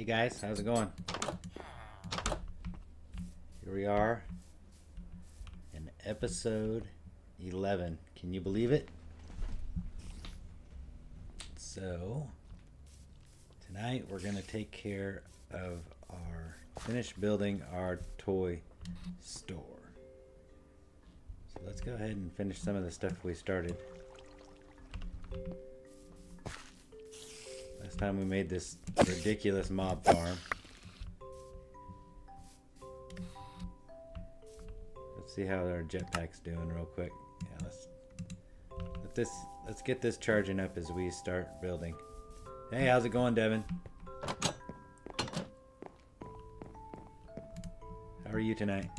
Hey guys, how's it going? Here we are in episode 11. Can you believe it? So, tonight we're going to take care of finish building our toy store. So let's go ahead and finish some of the stuff we started. Last time we made this ridiculous mob farm. Let's see how our jetpack's doing real quick. Yeah, let's get this charging up as we start building. Hey, how's it going, Devin? How are you tonight?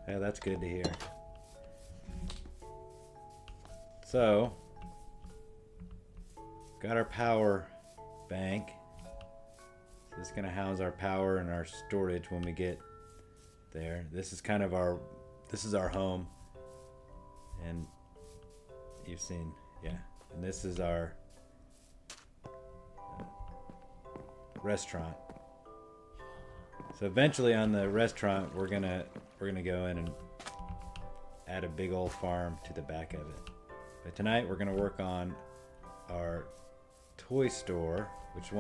Yeah, that's good to hear. So, got our power bank. So this is going to house our power and our storage when we get there. This is kind of this is our home. And you've seen, yeah. And this is our restaurant. So eventually on the restaurant, we're gonna go in and add a big old farm to the back of it. But tonight we're gonna work on our toy store, which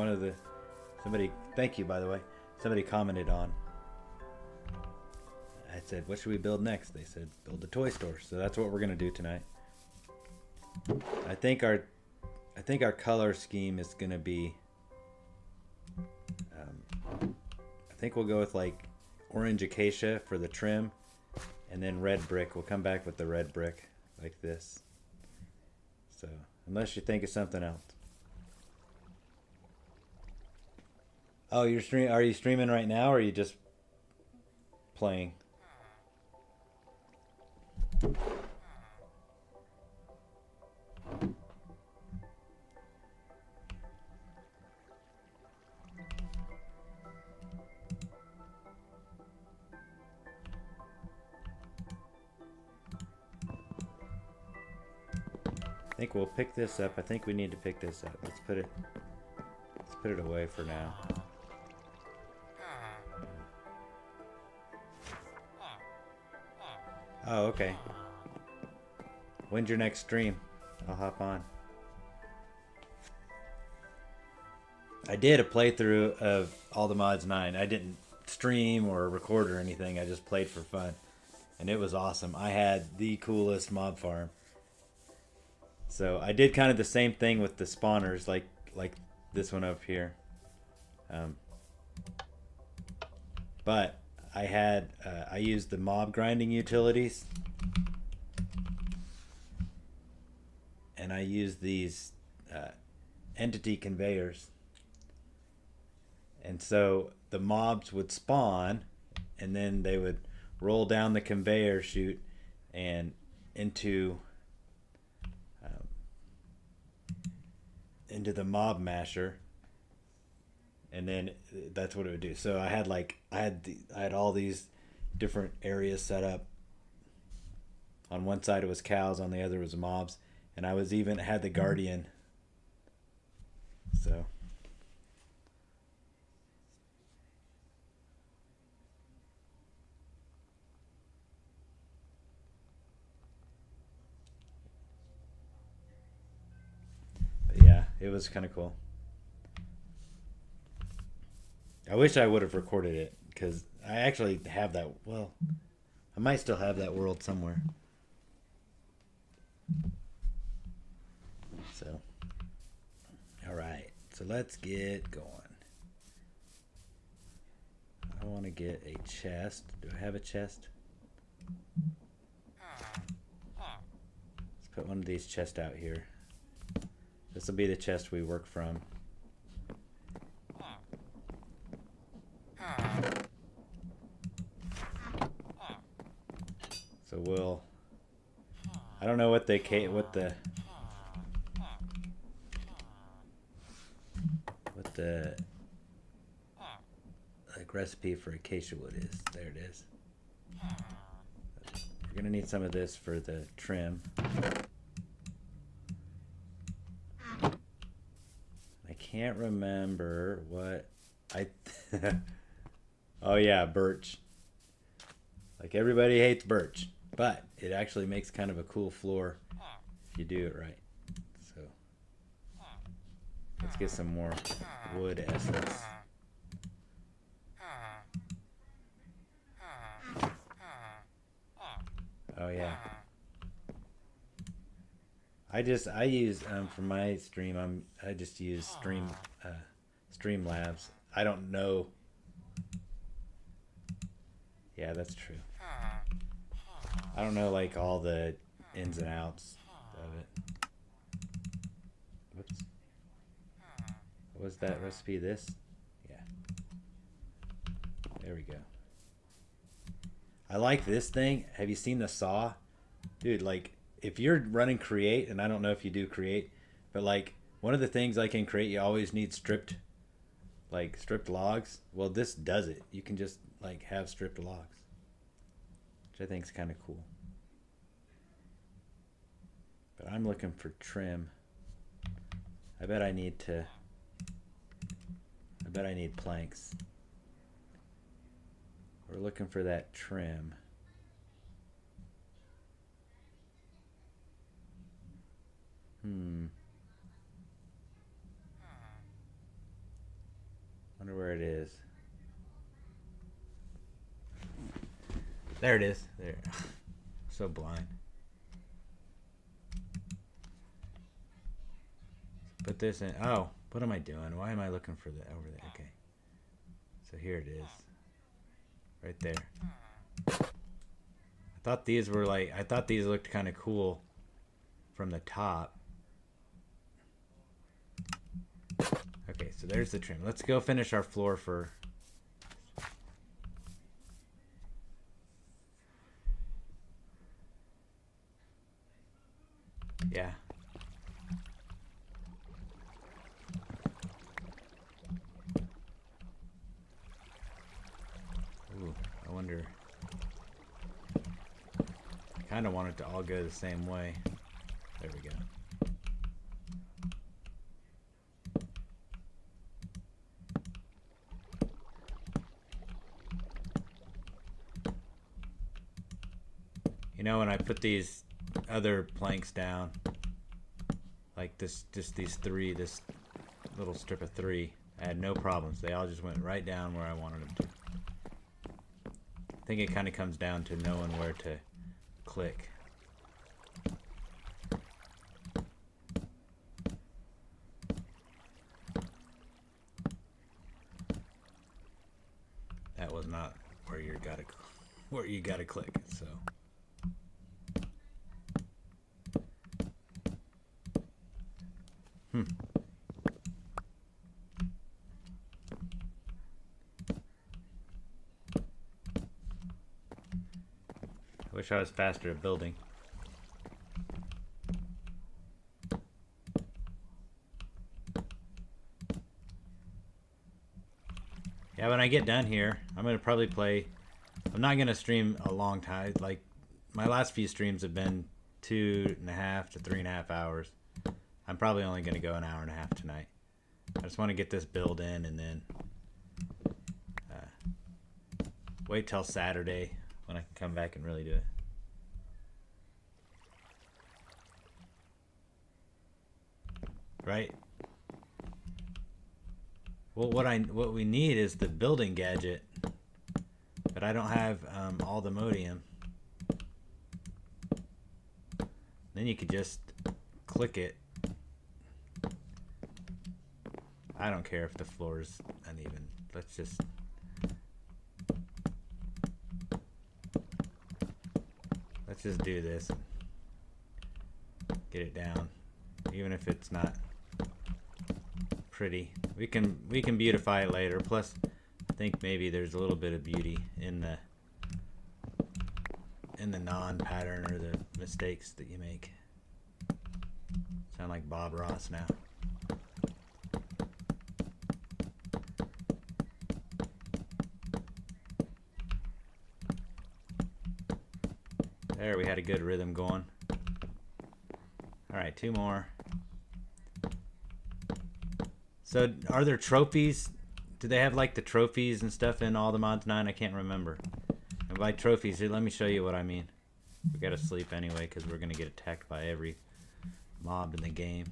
thank you by the way, somebody commented on. I said, what should we build next? They said, build a toy store. So that's what we're gonna do tonight. I think our color scheme is gonna be. I think we'll go with like orange acacia for the trim, and then red brick. We'll come back with the red brick like this. So unless you think of something else. Oh, are you streaming right now, or are you just playing? I think we'll pick this up. I think we need to pick this up. Let's put it away for now. Oh, okay. When's your next stream? I'll hop on. I did a playthrough of All the Mods 9. I didn't stream or record or anything. I just played for fun. And it was awesome. I had the coolest mob farm. So I did kind of the same thing with the spawners, like this one up here. But I used the mob grinding utilities, and I used these entity conveyors. And so the mobs would spawn, and then they would roll down the conveyor chute and into the mob masher, and then that's what it would do. So I had all these different areas set up. On one side it was cows, on the other was mobs, and I had the guardian. So yeah, it was kind of cool. I wish I would have recorded it, because I actually have that. Well, I might still have that world somewhere. So, all right. So let's get going. I want to get a chest. Do I have a chest? Let's put one of these chests out here. This will be the chest we work from. So I don't know what the like basic recipe for acacia wood is. There it is. We're gonna need some of this for the trim. I can't remember what I... Oh yeah, birch. Like everybody hates birch, but it actually makes kind of a cool floor if you do it right. So let's get some more wood essence. Oh yeah. I use for my stream I just use Streamlabs. I don't know. Yeah, that's true. I don't know like all the ins and outs of it. Whoops. What was that recipe? This? Yeah. There we go. I like this thing. Have you seen the saw? Dude, like if you're running Create, and I don't know if you do Create, but like one of the things like in Create you always need stripped logs. Well, this does it. You can just like have stripped logs, which I think is kind of cool. But I'm looking for trim. I bet I need planks. We're looking for that trim. Wonder where it is. There it is. There. So blind. Put this in. Oh, what am I doing? Why am I looking for that over there? Okay. So here it is. Right there. I thought these looked kind of cool from the top. Okay, so there's the trim. Let's go finish our floor for... Yeah. Ooh, I wonder... I kind of want it to all go the same way. There we go. You know, when I put these other planks down, like this, just these three, this little strip of three, I had no problems. They all just went right down where I wanted them to. I think it kind of comes down to knowing where to click. That was not where you gotta click, so. I wish I was faster at building. Yeah, when I get done here, I'm gonna probably play. I'm not gonna stream a long time. Like my last few streams have been 2.5 to 3.5 hours. I'm probably only gonna go an hour and a half tonight. I just want to get this build in and then wait till Saturday when I can come back and really do it. Right? Well, what we need is the building gadget, but I don't have all the modium. Then you could just click it. I don't care if the floor is uneven. Let's just... Let's just do this. Get it down. Even if it's not pretty. We can beautify it later. Plus, I think maybe there's a little bit of beauty in the non-pattern or the mistakes that you make. Sound like Bob Ross now. There, we had a good rhythm going. Alright, 2 more. So, are there trophies? Do they have like the trophies and stuff in all the mods 9? I can't remember. And by trophies, here, let me show you what I mean. We gotta sleep anyway because we're gonna get attacked by every mob in the game.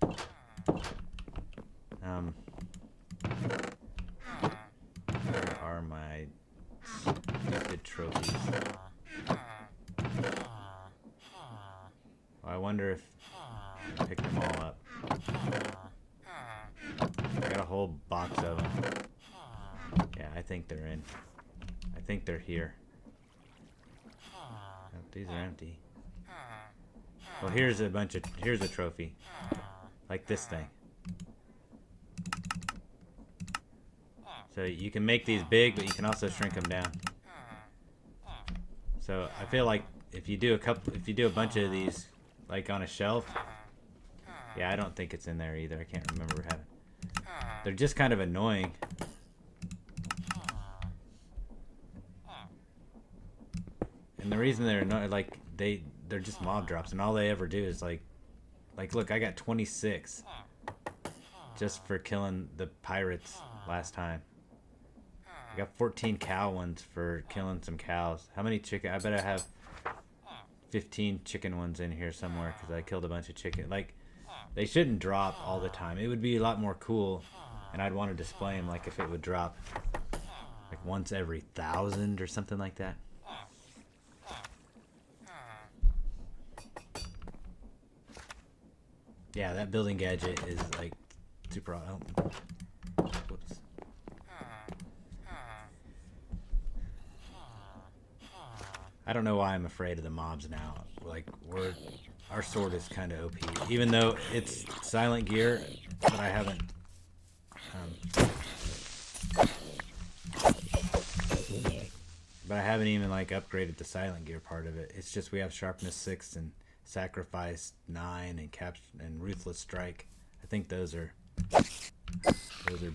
Where are my stupid trophies? Well, I wonder if I pick them all up. I got a whole box of them. Yeah, I think they're in. I think they're here. Oh, these are empty. Well, here's a trophy. Like this thing. So you can make these big, but you can also shrink them down. So I feel like if you do a bunch of these, like on a shelf, yeah, I don't think it's in there either. I can't remember having. They're just kind of annoying. And the reason they're annoying, like they're just mob drops, and all they ever do is like look, I got 26 just for killing the pirates last time. I got 14 cow ones for killing some cows. How many chicken? I bet I have 15 chicken ones in here somewhere because I killed a bunch of chicken. Like, they shouldn't drop all the time. It would be a lot more cool, and I'd want to display them like if it would drop like once every 1,000 or something like that. Yeah, that building gadget is like super. Oh, whoops. I don't know why I'm afraid of the mobs now. Like, our sword is kind of OP, even though it's silent gear, but I haven't. But I haven't even like upgraded the silent gear part of it. It's just we have sharpness 6 and sacrifice 9 and ruthless strike. I think those are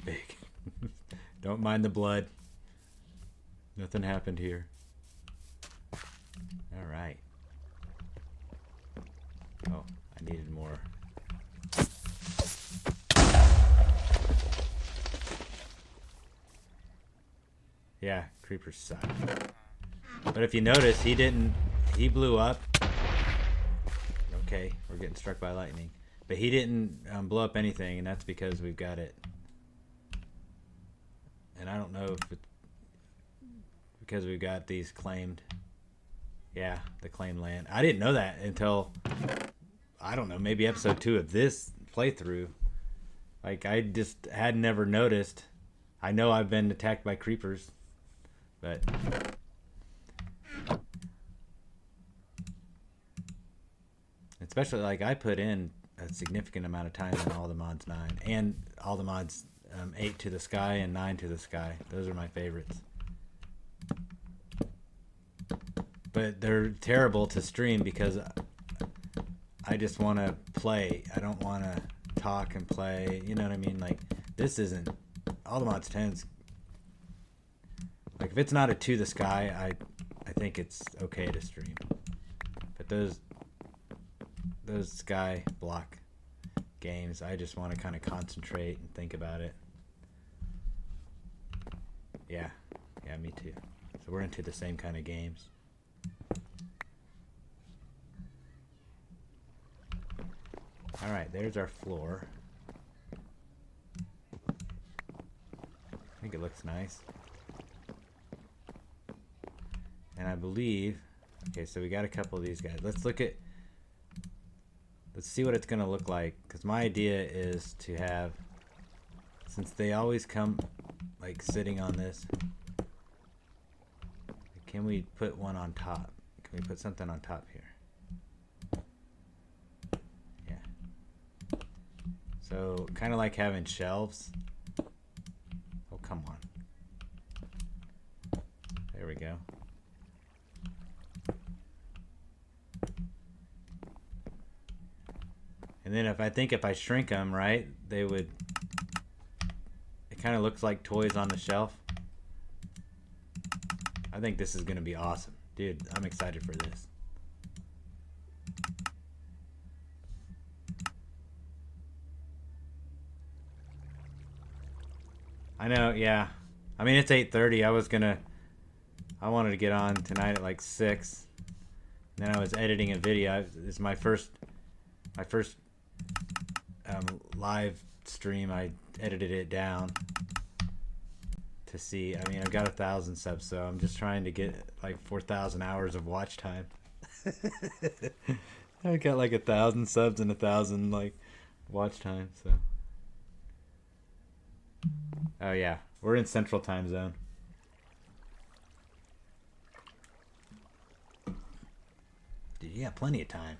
big. Don't mind the blood. Nothing happened here. All right. Oh, I needed more. Yeah, creepers suck. But if you notice, he blew up. Okay, we're getting struck by lightning. But he didn't blow up anything, and that's because we've got it. And I don't know if it's because we've got these claimed. Yeah, the claimed land. I didn't know that until, I don't know, maybe episode 2 of this playthrough. Like, I just had never noticed. I know I've been attacked by creepers, but especially, like, I put in a significant amount of time in all the mods 9 and all the mods 8 to the sky and 9 to the sky. Those are my favorites. But they're terrible to stream because I just want to play. I don't want to talk and play. You know what I mean? Like, this isn't all the mods 10s. Like, if it's not a to the sky, I think it's okay to stream. But those sky block games, I just want to kind of concentrate and think about it. Yeah, me too. So we're into the same kind of games. All right, there's our floor. I think it looks nice. And I believe, okay, so we got a couple of these guys. Let's see what it's gonna look like, because my idea is to have, since they always come like sitting on this, can we put one on top? Can we put something on top here? So, kind of like having shelves. Oh, come on. There we go. And then if I shrink them, right, they would, it kind of looks like toys on the shelf. I think this is going to be awesome. Dude, I'm excited for this. I know, yeah. I mean, it's 8:30. I wanted to get on tonight at like 6. And then I was editing a video. It's my first live stream. I edited it down to see. I mean, I've got 1,000 subs, so I'm just trying to get like 4,000 hours of watch time. I got like 1,000 subs and 1,000 like watch time. So, oh yeah, we're in Central Time Zone. Dude, you got plenty of time.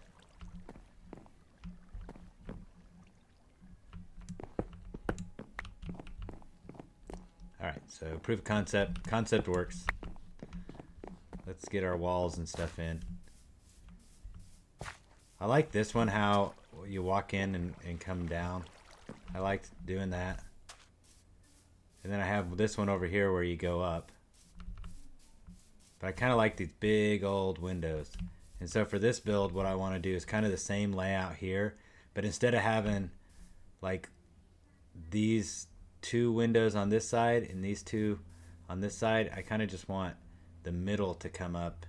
All right, so proof of concept. Concept works. Let's get our walls and stuff in. I like this one, how you walk in and come down. I liked doing that. And then I have this one over here where you go up. But I kind of like these big old windows. And so for this build, what I want to do is kind of the same layout here. But instead of having like these 2 windows on this side and these 2 on this side, I kind of just want the middle to come up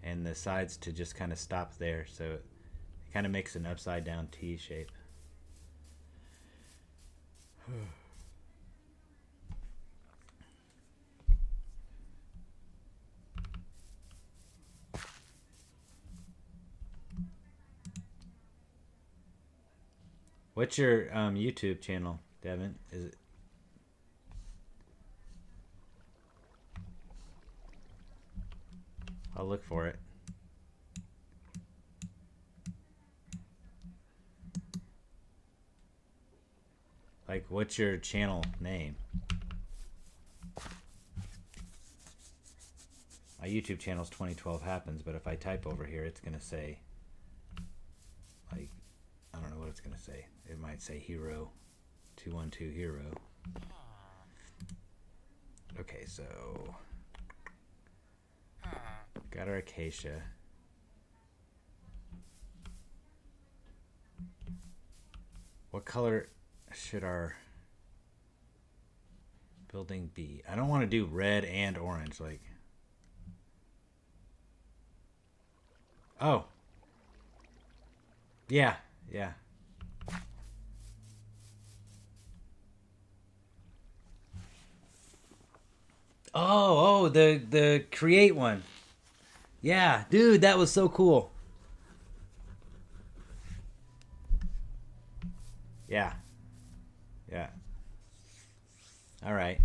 and the sides to just kind of stop there. So it kind of makes an upside down T shape. What's your YouTube channel, Devin? Is it? I'll look for it. Like, what's your channel name? My YouTube channel's 2012 Happens, but if I type over here, it's gonna say, like, I don't know what it's gonna say. It might say Hero 212 Hero. Okay, so got our acacia. What color should our building be? I don't want to do red and orange, like. Oh. Yeah, yeah. Oh, the create one. Yeah, dude, that was so cool. Yeah. Yeah. All right.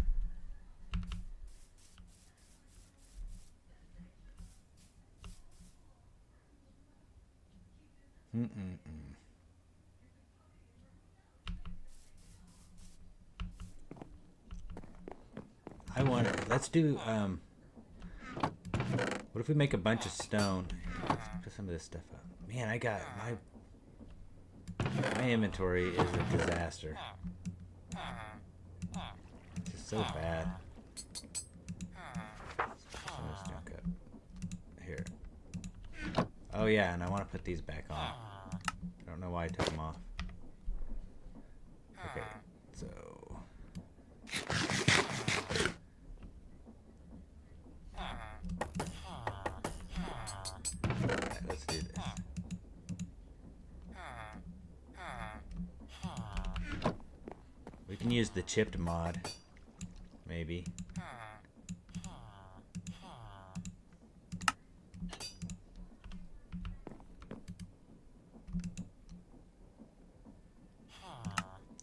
I want to, let's do, what if we make a bunch of stone? Let's put some of this stuff up. Man, I got, my inventory is a disaster. It's just so bad. Let's put some of this junk up. Here. Oh yeah, and I want to put these back on. I don't know why I took them off. Okay, so... Alright, let's do this. We can use the chipped mod, maybe.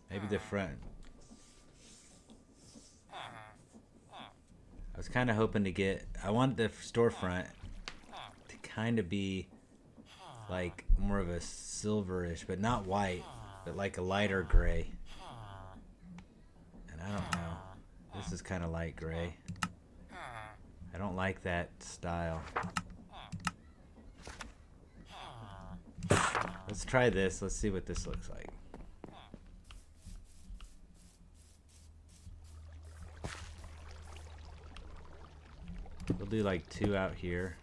Maybe the front. I was kind of hoping to get, I wanted the storefront to kind of be like more of a silverish, but not white, but like a lighter gray. And I don't know. This is kind of light gray. I don't like that style. Let's try this. Let's see what this looks like. We'll do like 2 out here.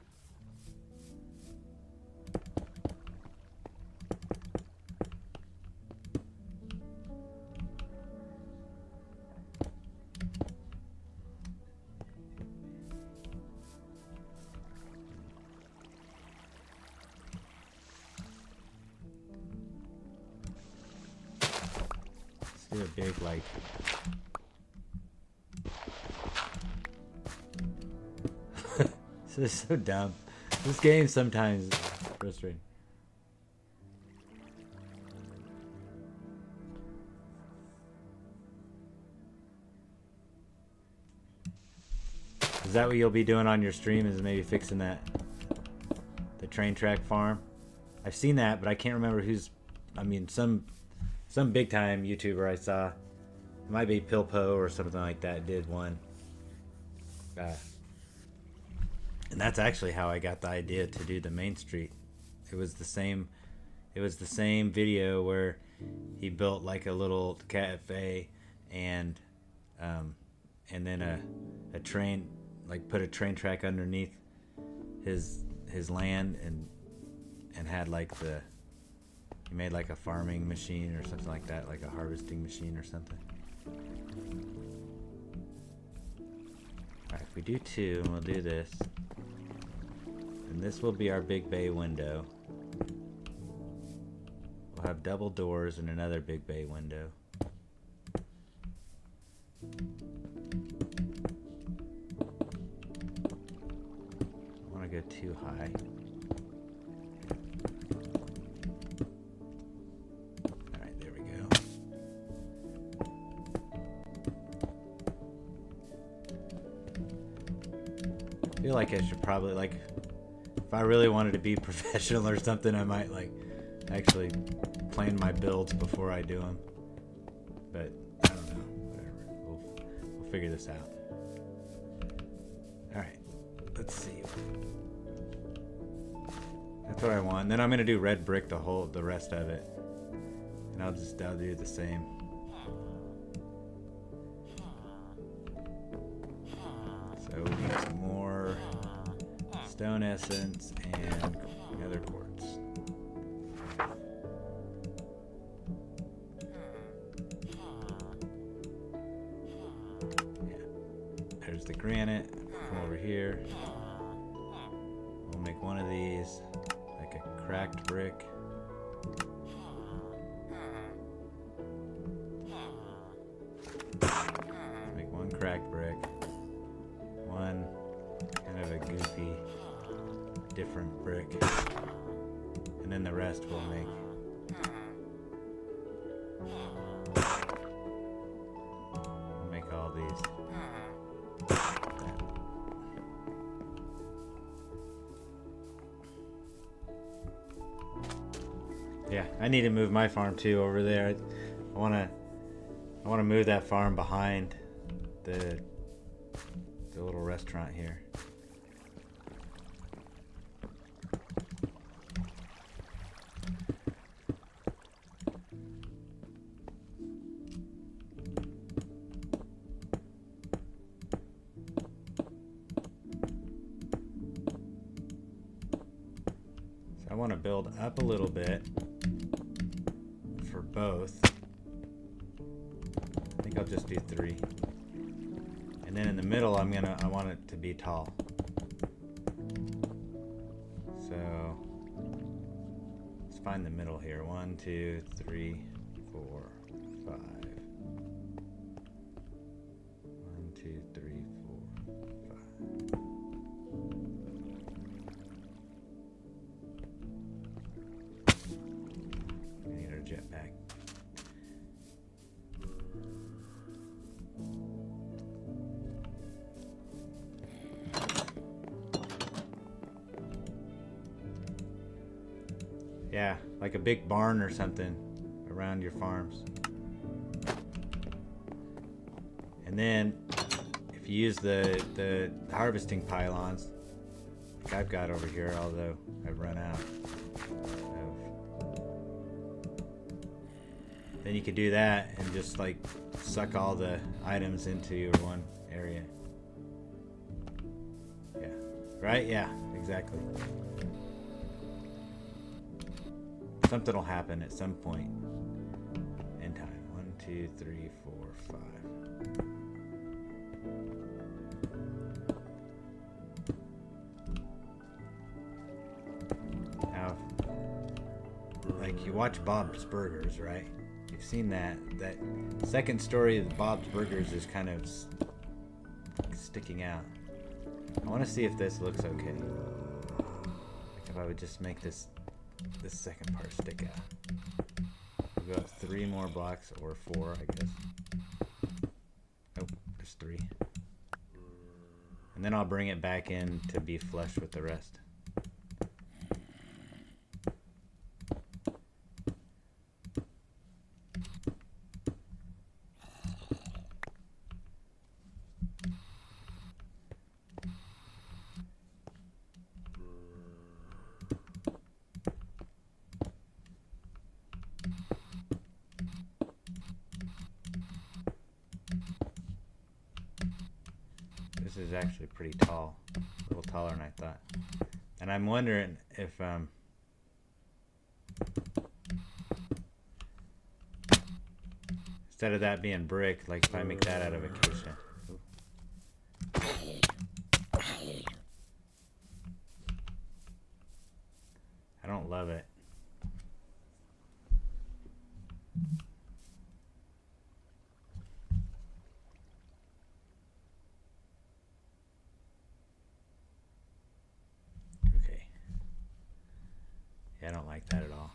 do a big, like... This is so dumb. This game sometimes is frustrating. Is that what you'll be doing on your stream, is maybe fixing that, the train track farm? I've seen that, but I can't remember who's, I mean, some big time YouTuber I saw, it might be Pilpo or something like that, did one. And that's actually how I got the idea to do the Main Street. It was the same video where he built like a little cafe and then a train, like put a train track underneath his land and had like he made like a farming machine or something like that, like a harvesting machine or something. Alright, if we do 2, and we'll do this. And this will be our big bay window. We'll have double doors and another big bay window. I want to go too high. Alright, there we go. I feel like I should probably, like, if I really wanted to be professional or something, I might like actually plan my builds before I do them. But I don't know. Whatever. We'll figure this out. All right. Let's see. That's what I want. And then I'm gonna do red brick the rest of it, and I'll do the same. So we need some more stone essence and nether quartz. Yeah. There's the granite. Come over here. We'll make one of these, like a cracked brick. Make one cracked brick. One kind of a goofy different brick, and then the rest we'll make. We'll make all these. Yeah, I need to move my farm too over there. I want to move that farm behind the little restaurant here. I want to build up a little bit for both. I think I'll just do 3. And then in the middle, I want it to be tall. So let's find the middle here. 1, 2, 3, 4, 5. 1, 2, 3, 4, 5. Jetpack. Yeah, like a big barn or something around your farms. And then if you use the harvesting pylons, like I've got over here, although I've run out. Then you could do that and just like suck all the items into your one area. Yeah. Right? Yeah, exactly. Something will happen at some point in time. 1, 2, 3, 4, 5. Now, like you watch Bob's Burgers, right? you've seen that second story of Bob's Burgers is kind of sticking out. I want to see if this looks okay. Like if I would just make this second part stick out. We'll go 3 more blocks, or 4, I guess. Nope, there's 3. And then I'll bring it back in to be flush with the rest. This is actually pretty tall, a little taller than I thought. And I'm wondering if instead of that being brick, like if I make that out of acacia. I don't love it. I don't like that at all.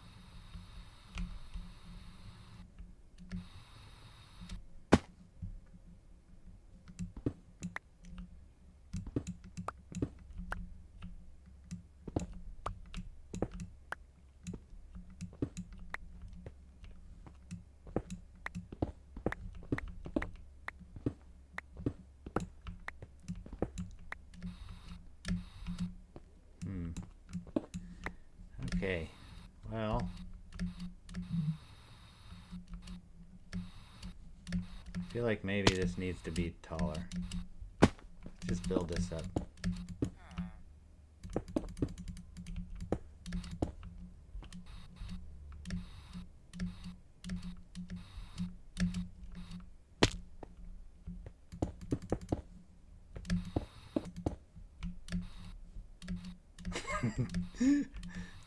Okay, well, I feel like maybe this needs to be taller. Just build this up.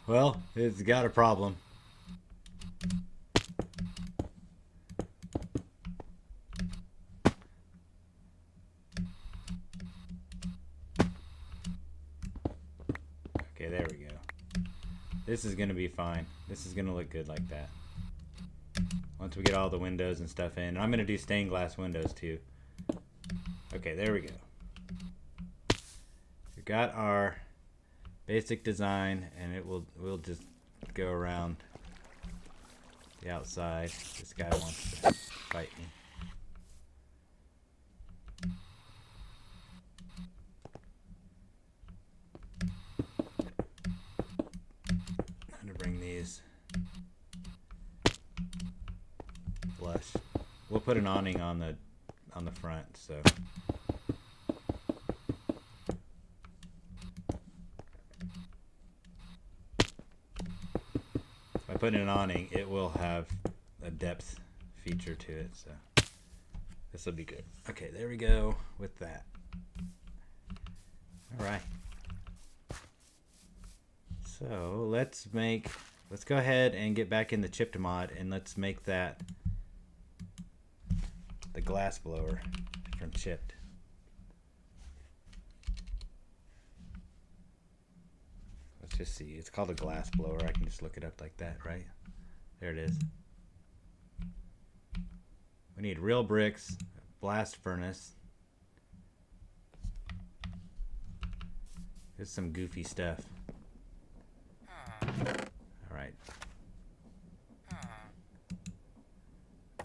Well, it's got a problem. Okay, there we go. This is going to be fine. This is going to look good like that. Once we get all the windows and stuff in. And I'm going to do stained glass windows too. Okay, there we go. We've got our basic design, and we'll just go around the outside. This guy wants to fight me. I'm gonna bring these flush. We'll put an awning on the front, so. By putting an awning, it will have a depth feature to it, so this will be good. Okay, there we go with that. All right. So let's go ahead and get back in the chipped mod, and let's make that the glass blower from chipped. Let's just see. It's called a glass blower. I can just look it up like that, right? There it is. We need real bricks, blast furnace. There's some goofy stuff. Alright.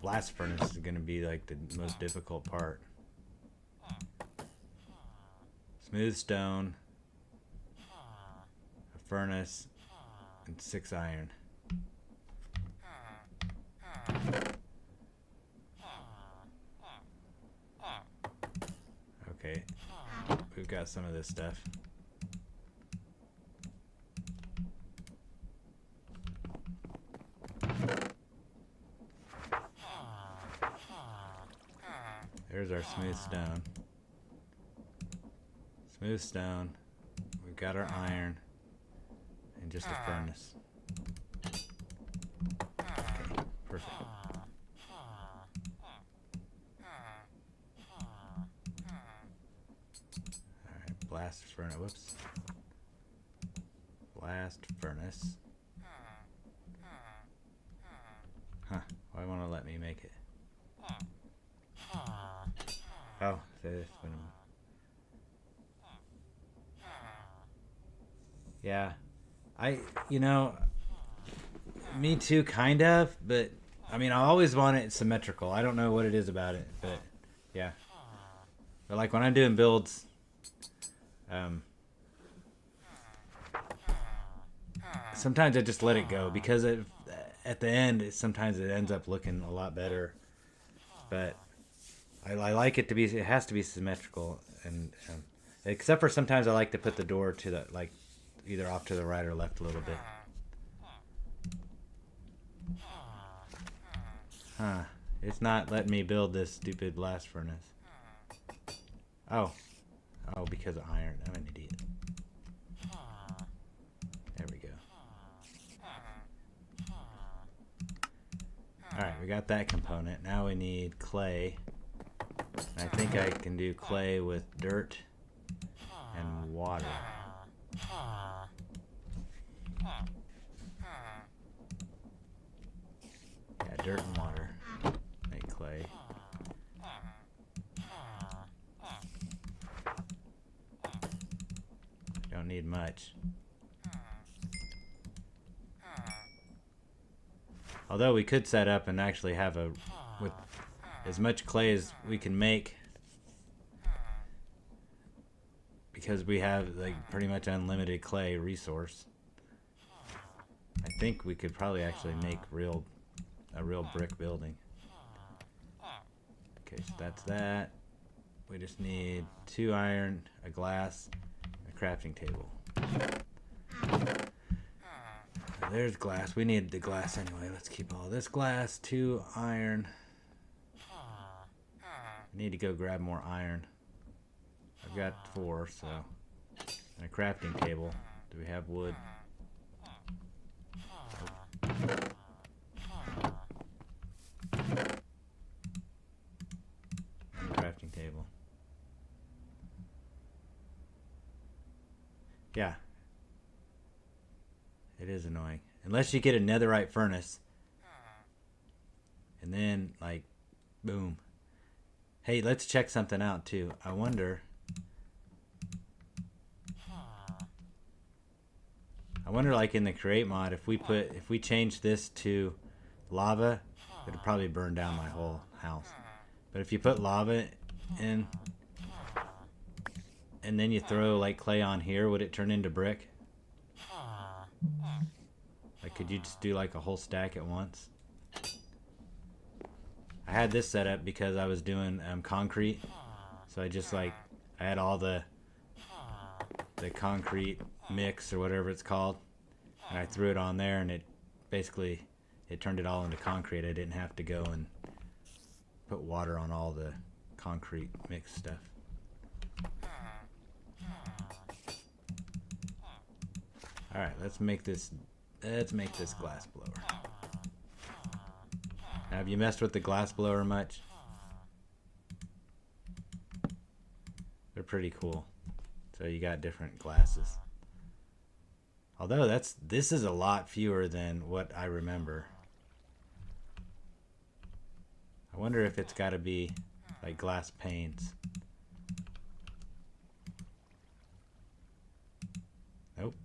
Blast furnace is going to be like the most difficult part. Smooth stone, a furnace, and 6 iron. Okay, we've got some of this stuff. There's our smooth stone. Smooth stone. We've got our iron. And just a furnace. Okay, perfect. blast furnace. Whoops. Blast furnace. Huh. Why won't it let me make it? Oh, so this one. Yeah. Me too, kind of, but I mean, I always want it symmetrical. I don't know what it is about it, but yeah. But like when I'm doing builds, sometimes I just let it go because at the end, sometimes it ends up looking a lot better. But I like it to be. It has to be symmetrical, and except for sometimes I like to put the door to the either off to the right or left a little bit. Huh. It's not letting me build this stupid blast furnace. Oh, because of iron. I'm an idiot. There we go. Alright, we got that component. Now we need clay. I think I can do clay with dirt and water. Yeah, dirt and water. Make clay. Don't need much. Although we could set up and actually have with as much clay as we can make, because we have like pretty much unlimited clay resource. I think we could probably actually make a real brick building. Okay, so that's that. We just need 2 iron, a glass, a crafting table. There's glass. We need the glass anyway. Let's keep all this glass. 2 iron. I need to go grab more iron. I've got 4, so. And a crafting table. Do we have wood? Nope. And a crafting table. Yeah. It is annoying. Unless you get a netherite furnace. And then, like, boom. Hey, let's check something out, too. I wonder, like, in the create mod, if we change this to lava, it'll probably burn down my whole house. But if you put lava in, and then you throw, like, clay on here, would it turn into brick? Like, could you just do like a whole stack at once? I had this set up because I was doing concrete, so I just I had all the concrete mix or whatever it's called, and I threw it on there, and it turned it all into concrete. I didn't have to go and put water on all the concrete mix stuff. All right, let's make this glass blower. Now, have you messed with the glass blower much? They're pretty cool. So you got different glasses. Although this is a lot fewer than what I remember. I wonder if it's got to be like glass panes. Nope.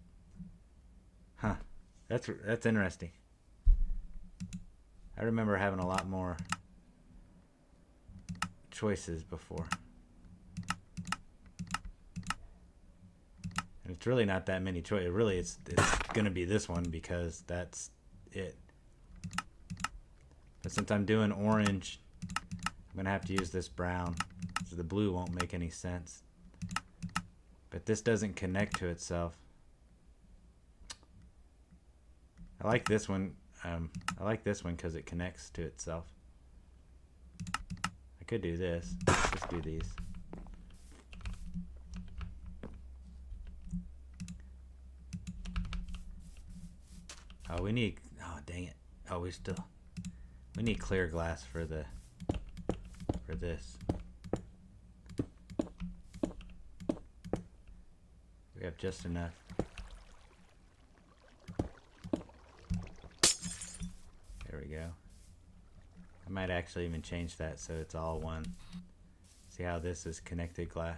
Huh. That's interesting. I remember having a lot more choices before. And it's really not that many choices. Really, it's going to be this one because that's it. But since I'm doing orange, I'm going to have to use this brown. So the blue won't make any sense. But this doesn't connect to itself. I like this one. I like this one because it connects to itself. I could do this. Let's just do these. Oh, we need. Oh, dang it. Oh, we need clear glass for this. We have just enough. There we go. I might actually even change that so it's all one. See how this is connected glass?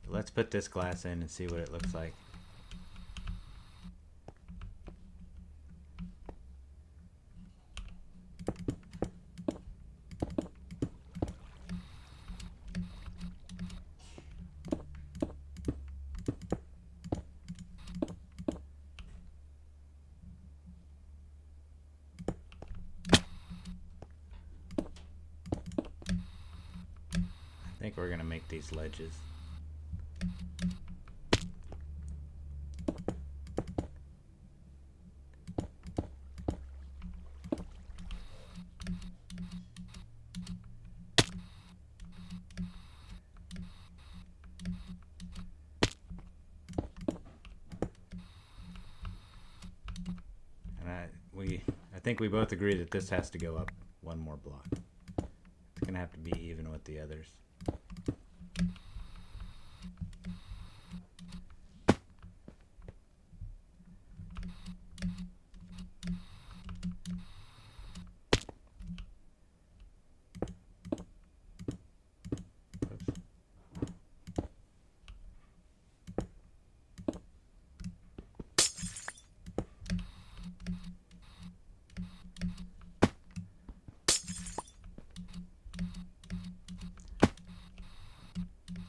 Let's put this glass in and see what it looks like. I think we're gonna make these ledges. I think we both agree that this has to go up one more block. It's gonna have to be even with the others.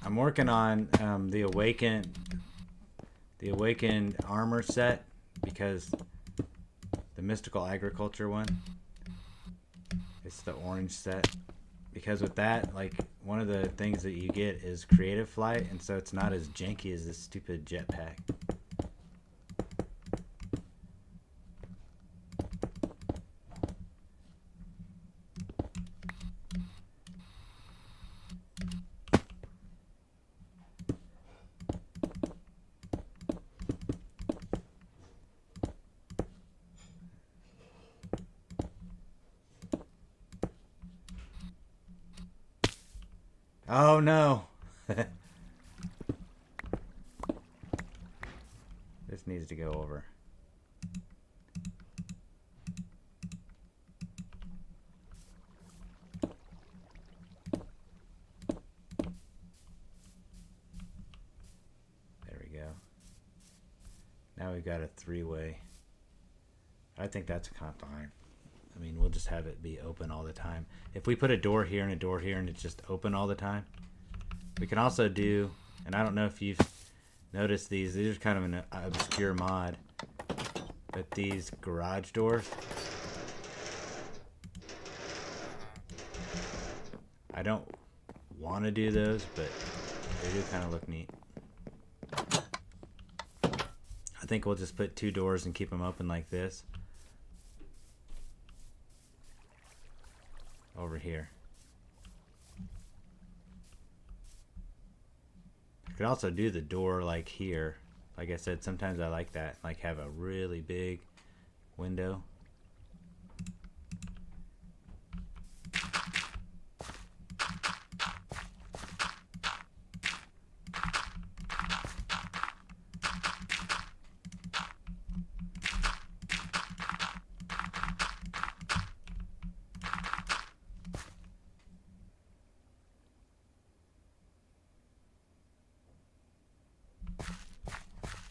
I'm working on the awakened armor set, because the mystical agriculture one, it's the orange set, because with that, like, one of the things that you get is creative flight, and so it's not as janky as this stupid jetpack. Oh no! This needs to go over. There we go. Now we've got a three-way. I think that's kind of fine. I mean, we'll just have it be open all the time. If we put a door here and a door here and it's just open all the time, we can also do, and I don't know if you've noticed these are kind of an obscure mod, but these garage doors, I don't want to do those, but they do kind of look neat. I think we'll just put two doors and keep them open like this. Over here. I could also do the door like here. Like I said, sometimes I like that. Like have a really big window.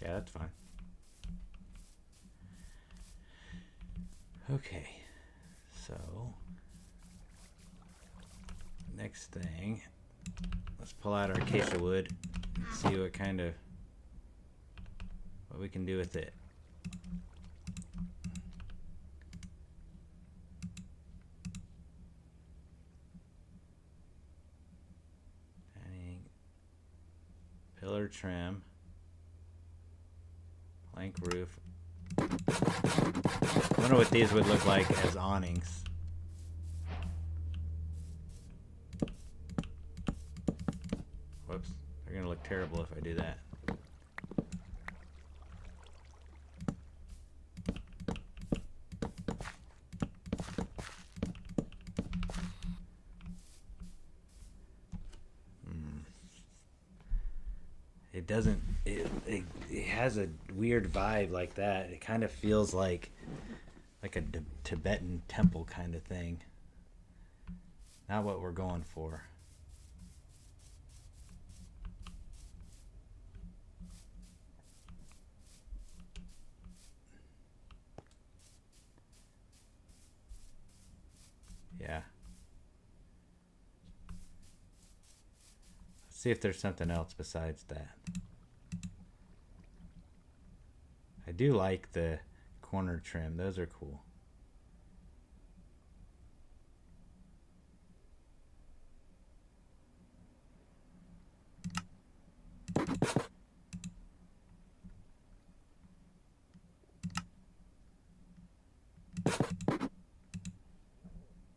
Yeah, that's fine. Okay, so next thing, let's pull out our acacia wood and see what we can do with it. Adding pillar trim. Plank roof. I wonder what these would look like as awnings. Whoops. They're going to look terrible if I do that. it doesn't. It has a weird vibe like that. It kind of feels like a Tibetan temple kind of thing. Not what we're going for. Yeah. Let's see if there's something else besides that. I do like the corner trim. Those are cool.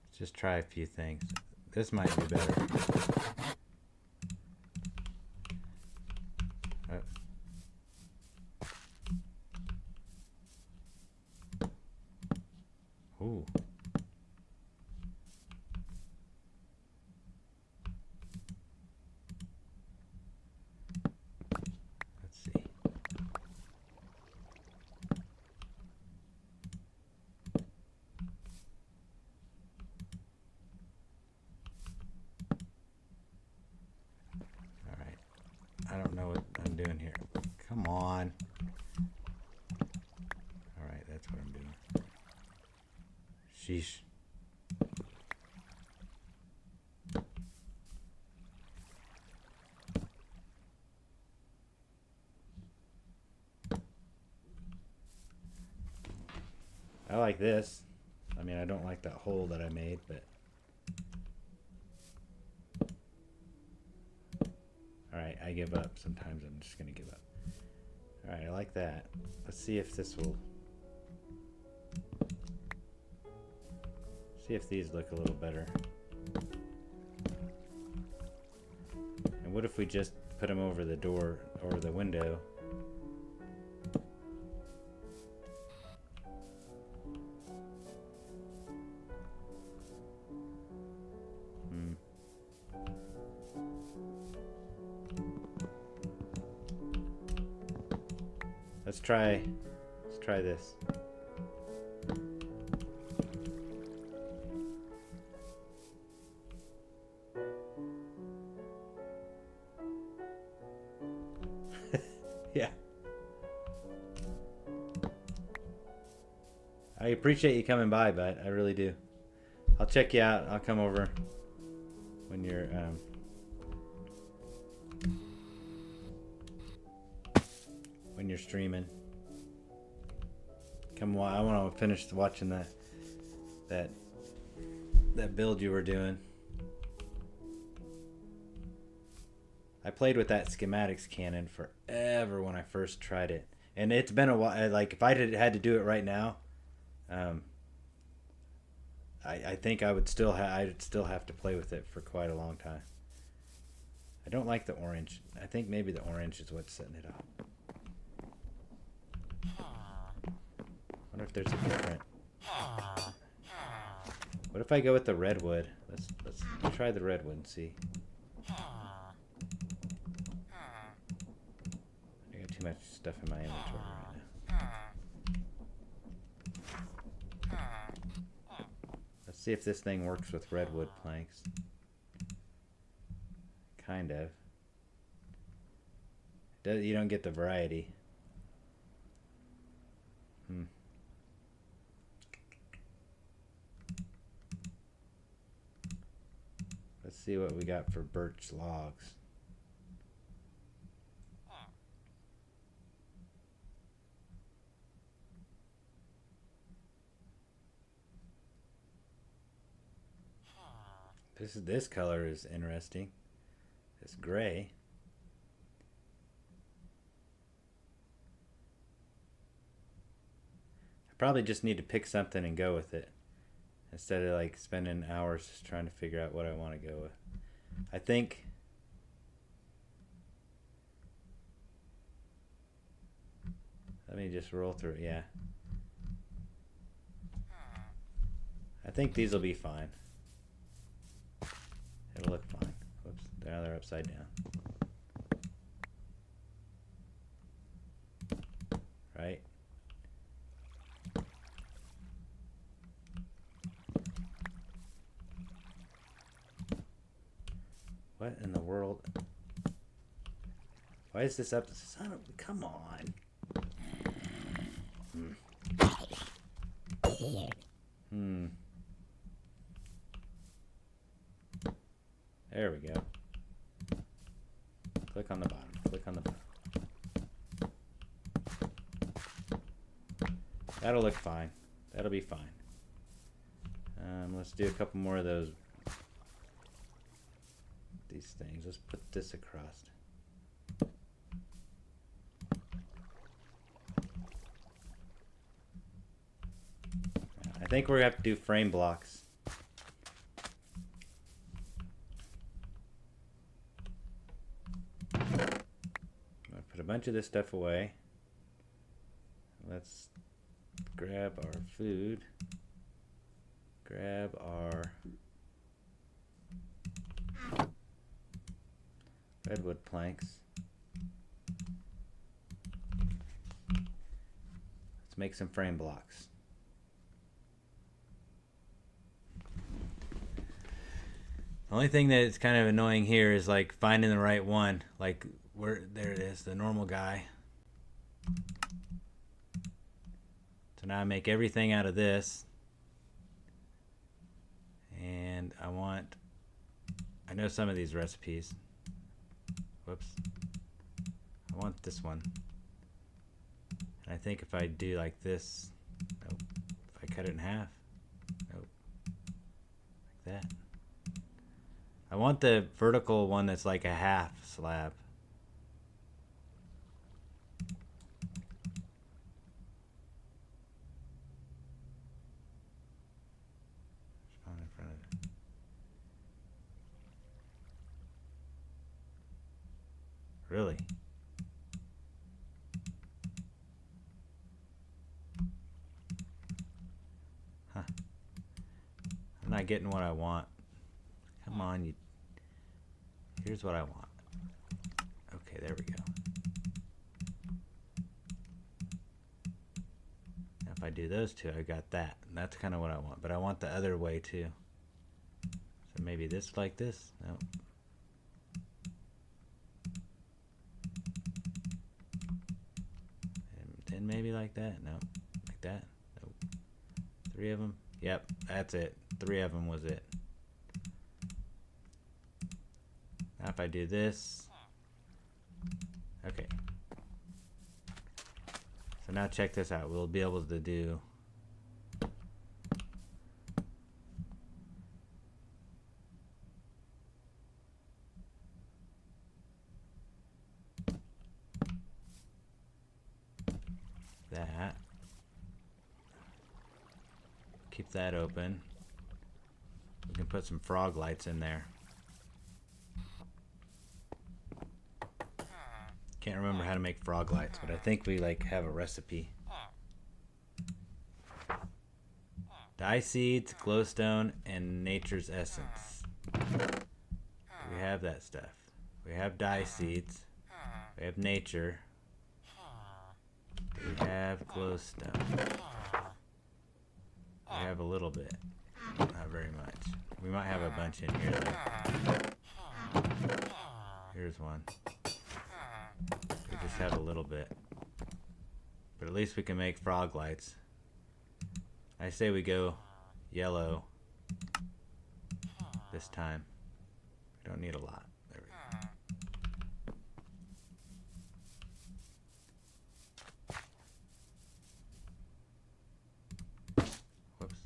Let's just try a few things. This might be better. Ooh. Let's see. All right. I don't know what I'm doing here. Come on. All right, that's what I'm doing. Sheesh. I like this. I mean, I don't like that hole that I made, but... Alright, I give up. Sometimes I'm just going to give up. Alright, I like that. Let's see if this will... See if these look a little better. And what if we just put them over the door or the window? Let's try this. Yeah. I appreciate you coming by, bud. I really do. I'll check you out. I'll come over when you're streaming. Come on, I want to finish watching that build you were doing. I played with that schematics cannon forever when I first tried it, and it's been a while. Like if I had to do it right now, I think I'd still have to play with it for quite a long time. I don't like the orange. I think maybe the orange is what's setting it off. I wonder if there's a different. What if I go with the redwood? Let's try the redwood and see. I got too much stuff in my inventory right now. Let's see if this thing works with redwood planks. Kind of. You don't get the variety. Let's see what we got for birch logs. This color is interesting. This gray. I probably just need to pick something and go with it, instead of like spending hours just trying to figure out what I want to go with. I think let me just roll through it. Yeah, I think these will be fine. It'll look fine. Whoops, now they're upside down. What in the world? Why is this up? Son of, come on. There we go. Click on the bottom. Click on the bottom. That'll look fine. That'll be fine. Let's do a couple more of those. These things. Let's put this across. I think we're gonna have to do frame blocks. I'm gonna put a bunch of this stuff away. Let's grab our food. Grab our redwood planks. Let's make some frame blocks. The only thing that is kind of annoying here is like finding the right one. Like where, there it is, the normal guy. So now I make everything out of this. And I know some of these recipes. Whoops. I want this one. And I think if I do like this, nope. If I cut it in half, nope. Like that. I want the vertical one that's like a half slab. On in front of it. Really? Huh. I'm not getting what I want. Come on, you. Here's what I want. Okay, there we go. Now if I do those two, I got that. And that's kind of what I want. But I want the other way too. So maybe this like this? No. And then maybe like that? No. Like that? Nope. 3 of them? Yep, that's it. 3 of them was it. Now if I do this, okay. So now check this out. We'll be able to do that. Keep that open. We can put some frog lights in there. Can't remember how to make frog lights, but I think we like have a recipe. Dye seeds, glowstone, and nature's essence. We have that stuff. We have dye seeds. We have nature. We have glowstone. We have a little bit. Not very much. We might have a bunch in here though. Here's one. We just have a little bit. But at least we can make frog lights. I say we go yellow this time. We don't need a lot. There we go. Whoops.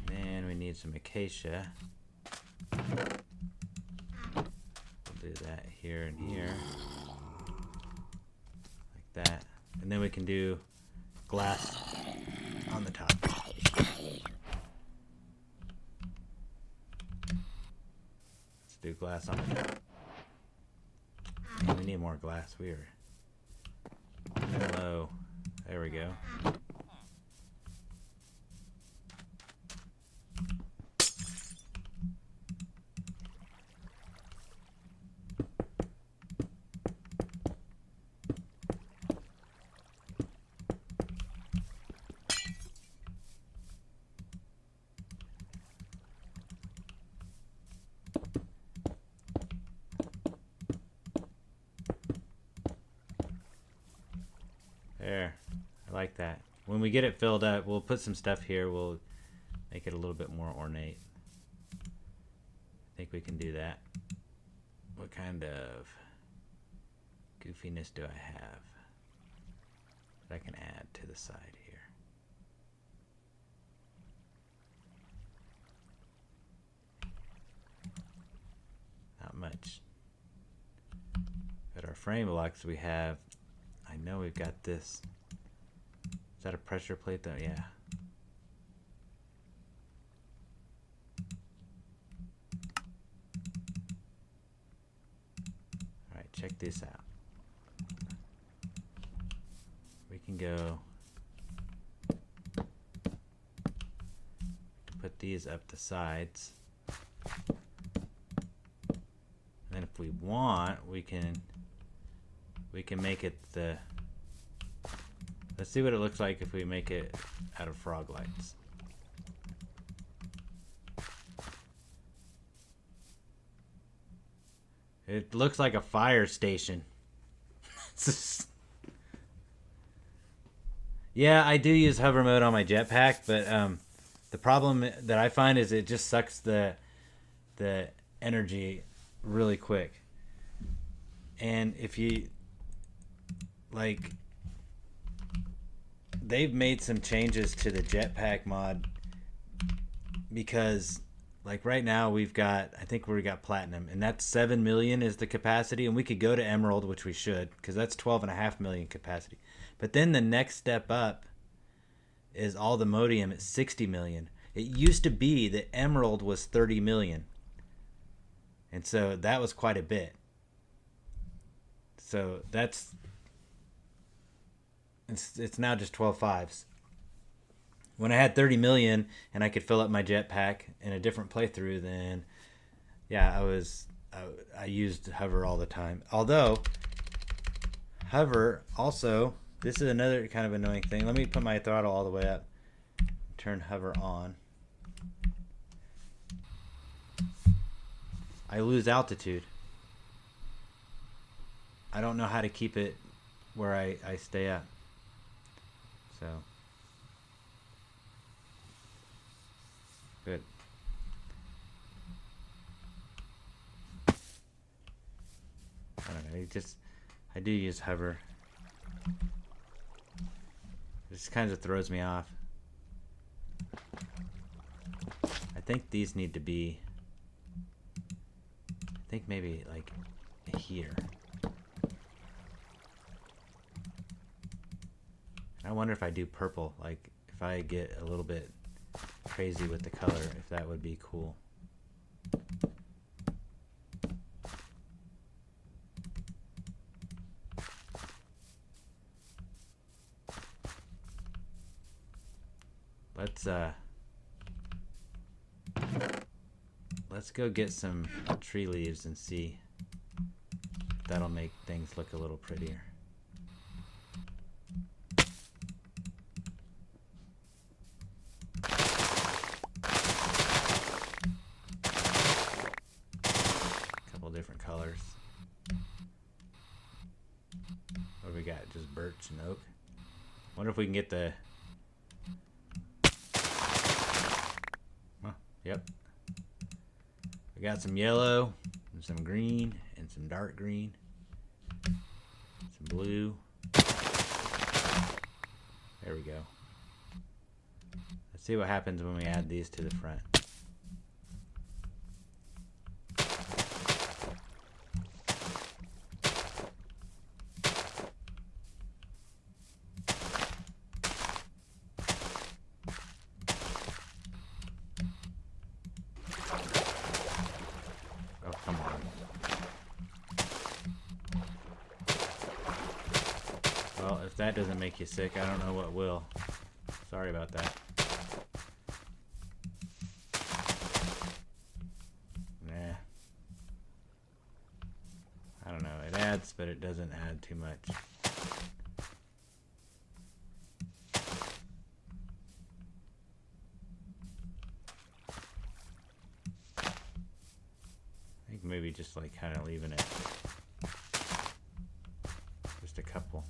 Then we need some acacia. Do that here and here, like that, and then we can do glass on the top. Let's do glass on the top. And we need more glass. We are low. There we go. There. I like that. When we get it filled up, we'll put some stuff here. We'll make it a little bit more ornate. I think we can do that. What kind of goofiness do I have that I can add to the side here? Not much. But our frame blocks we have, I know we've got this. Is that a pressure plate though? Yeah. Alright, check this out. We can go put these up the sides. And then if we want, we can make it the... Let's see what it looks like if we make it out of frog lights. It looks like a fire station. Yeah, I do use hover mode on my jetpack, but the problem that I find is it just sucks the energy really quick. And if you like, they've made some changes to the jetpack mod because like right now we've got, I think we got platinum, and that's 7 million is the capacity, and we could go to emerald, which we should, because that's 12.5 million capacity. But then the next step up is all the modium at 60 million. It used to be that emerald was 30 million, and so that was quite a bit. So that's it's now just 12 fives. When I had 30 million and I could fill up my jetpack in a different playthrough, then yeah, I used hover all the time. Although hover also, this is another kind of annoying thing. Let me put my throttle all the way up. Turn hover on. I lose altitude. I don't know how to keep it where I stay up. So good. I don't know. I do use hover. It just kind of throws me off. I think these need to be, I think maybe like here. I wonder if I do purple, like if I get a little bit crazy with the color, if that would be cool. Let's go get some tree leaves and see if that'll make things look a little prettier. Different colors. What do we got? Just birch and oak. Wonder if we can get the... Huh, yep. We got some yellow and some green and some dark green. Some blue. There we go. Let's see what happens when we add these to the front. Well, if that doesn't make you sick, I don't know what will. Sorry about that. Nah. I don't know. It adds, but it doesn't add too much. I think maybe just like kind of leaving it. Just a couple.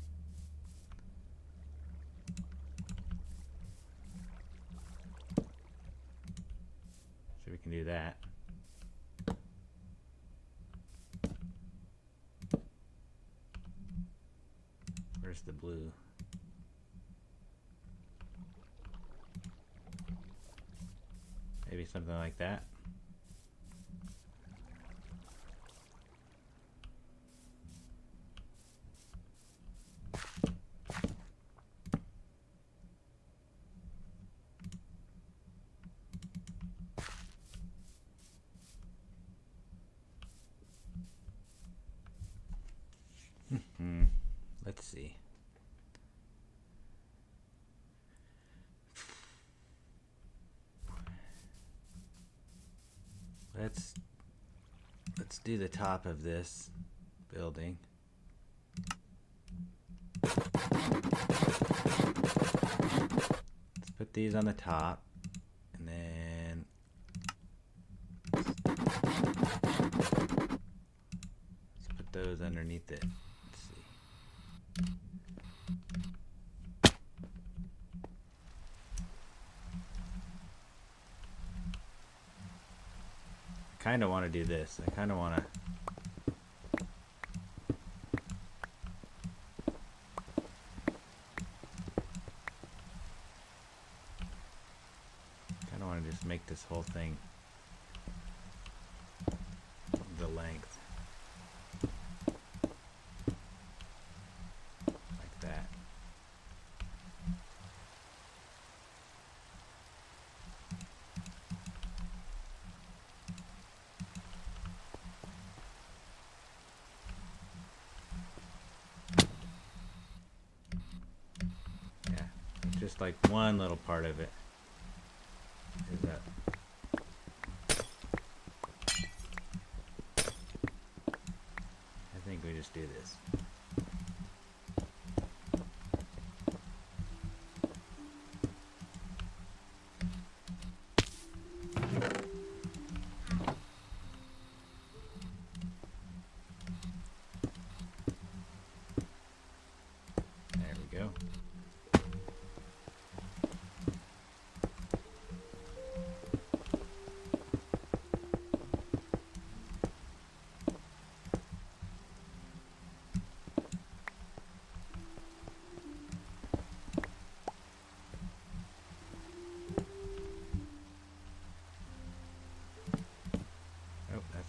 can do that. Where's the blue? Maybe something like that. Let's see. Let's do the top of this building. Let's put these on the top, and then let's put those underneath it. Let's see. I kind of want to do this. I kind of want to just make this whole thing the length like that. Yeah, just like one little part of it is that. I think we just do this. There we go.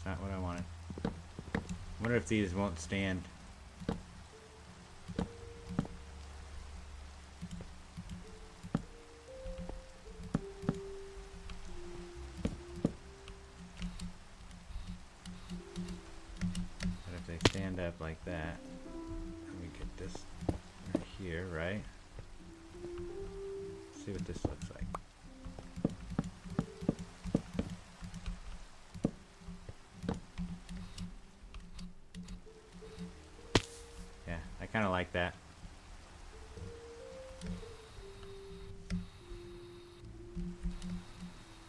Not what I wanted. Wonder if these won't stand. But if they stand up like that, let me get this right here, right? See what this looks like. Kind of like that.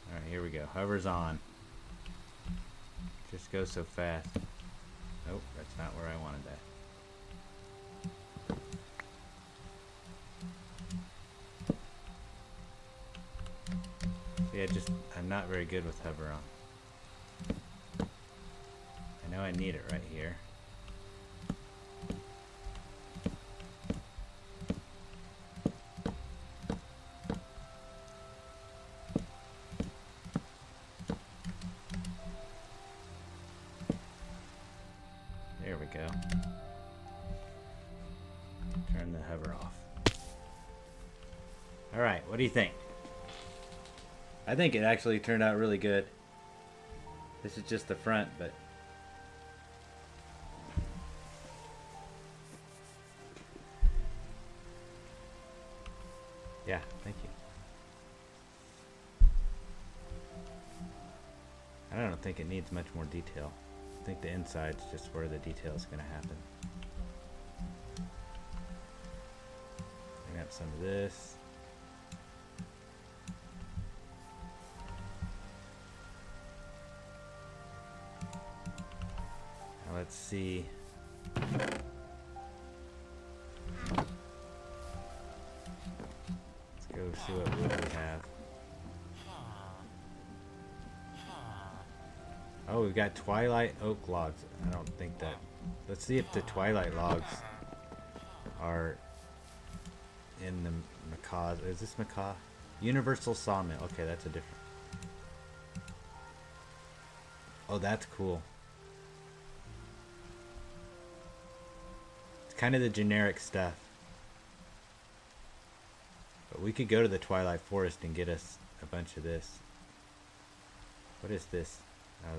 Alright, here we go. Hover's on. Just goes so fast. Nope, that's not where I wanted that. Yeah, I'm not very good with hover on. I know I need it right here. There we go. Turn the hover off. Alright, what do you think? I think it actually turned out really good. This is just the front, but yeah, thank you. I don't think it needs much more detail. I think the inside's just where the detail is going to happen. Bring up some of this. Now let's see. Let's go see what wood we have. Oh, we've got twilight oak logs. I don't think that... Let's see if the twilight logs are in the macaw. Is this macaw? Universal sawmill. Okay, that's a different... Oh, that's cool. It's kind of the generic stuff. But we could go to the Twilight Forest and get us a bunch of this. What is this? Oh,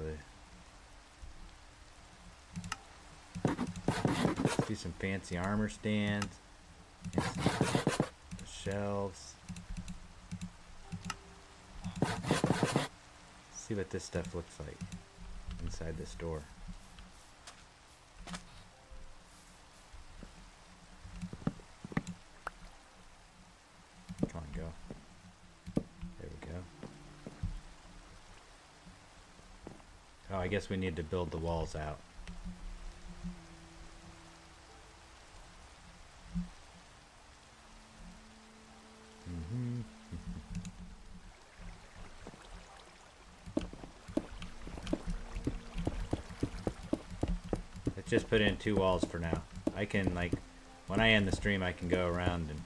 let's do some fancy armor stands. And some shelves. See what this stuff looks like inside the store. Come on, go. There we go. Oh, I guess we need to build the walls out. Just put in 2 walls for now. I can, like, when I end the stream, I can go around and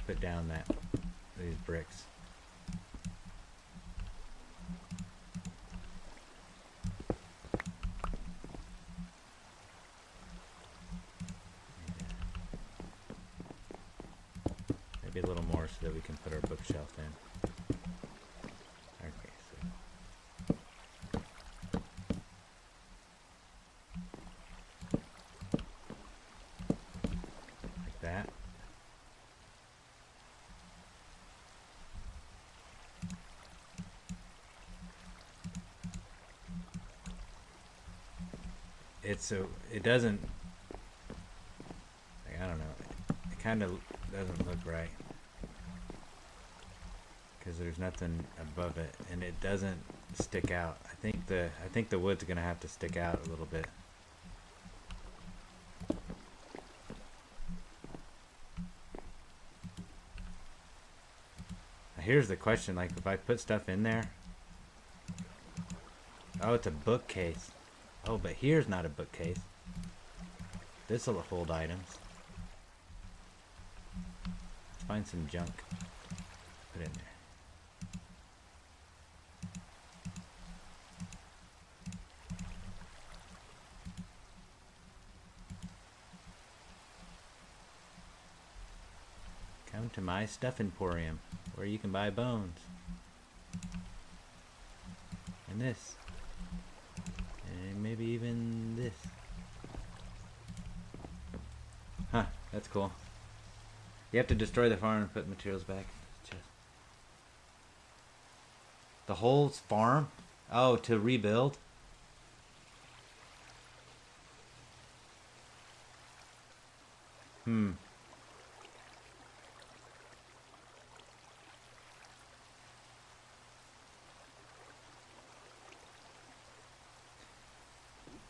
put down these bricks. Maybe a little more so that we can put our bookshelf in. Okay, so that. It doesn't, like, I don't know, it kind of doesn't look right because there's nothing above it and it doesn't stick out. I think the wood's gonna have to stick out a little bit. Here's the question, like, if I put stuff in there. Oh, it's a bookcase. Oh, but here's not a bookcase. This will hold items. Let's find some junk. Put in there. Come to my stuff emporium, where you can buy bones. And this. And maybe even this. Huh, that's cool. You have to destroy the farm and put materials back. The whole farm? Oh, to rebuild?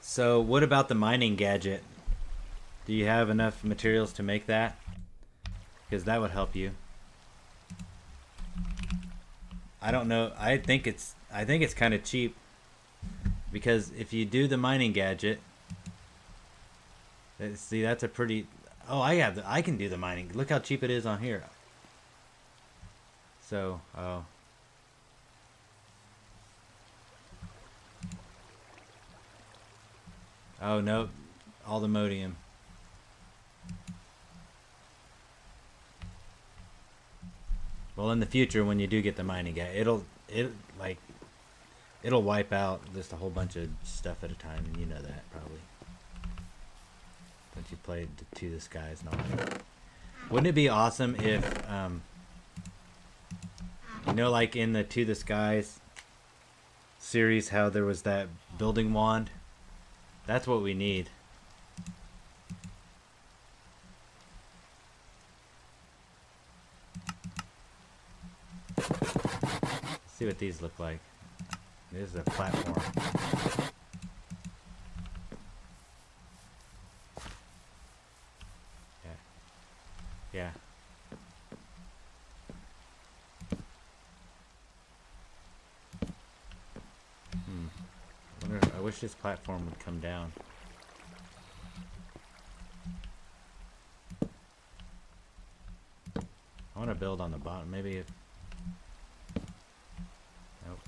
So what about the mining gadget? Do you have enough materials to make that? Because that would help you. I don't know. I think it's kind of cheap. Because if you do the mining gadget, see, that's a pretty... Oh, I can do the mining. Look how cheap it is on here. So, oh. Oh, no. All the modium. Well, in the future, when you do get the mining guy, it'll wipe out just a whole bunch of stuff at a time, and you know that, probably. Once you played To the Skies and all that. Wouldn't it be awesome if, you know, like in the To the Skies series, how there was that building wand? That's what we need. Let's see what these look like. This is a platform. Yeah. I wish this platform would come down. I want to build on the bottom. Maybe if... Nope.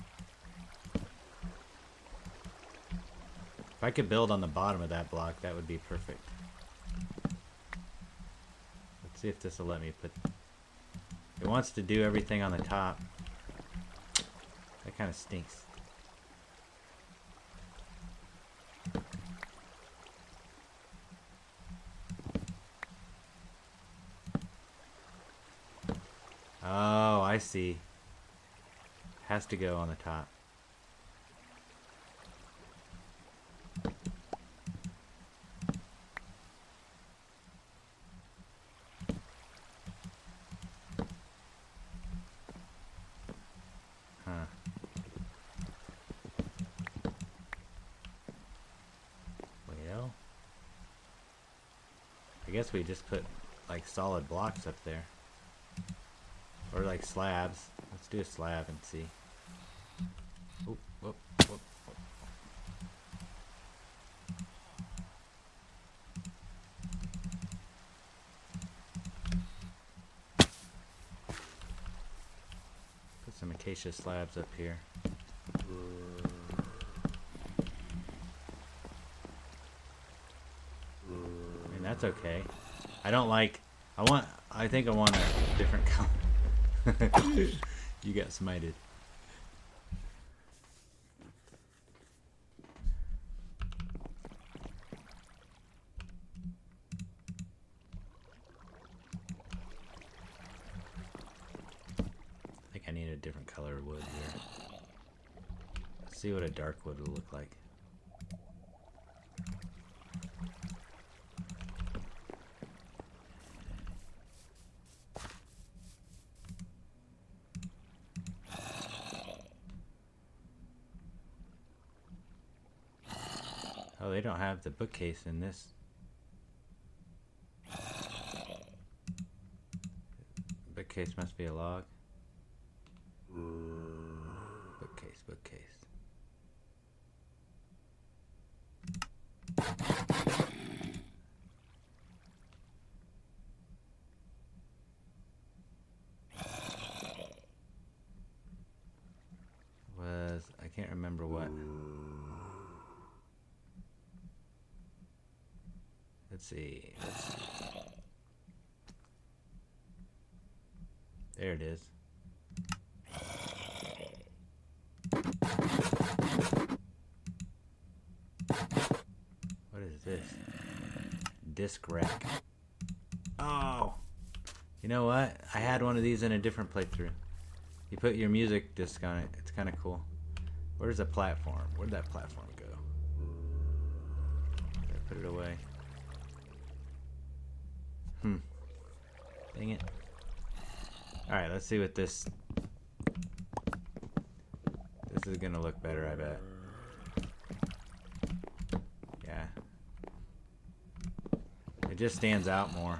If I could build on the bottom of that block, that would be perfect. Let's see if this will let me put... It wants to do everything on the top. That kind of stinks. Oh, I see. Has to go on the top. Huh. Well, I guess we just put like solid blocks up there. Or like slabs. Let's do a slab and see. Oop, whoop, whoop, whoop. Put some acacia slabs up here. I mean, that's okay. I don't like... I think I want a different color. You got smited. I think I need a different color wood here. Let's see what a dark wood will look like. Oh, they don't have the bookcase in this. Bookcase must be a log. Bookcase, bookcase. I can't remember what. Let's see. There it is. What is this? Disc rack. Oh! You know what? I had one of these in a different playthrough. You put your music disc on it. It's kind of cool. Where's the platform? Where'd that platform go? Did I put it away? Dang it. Alright, let's see what this... This is gonna look better, I bet. Yeah. It just stands out more.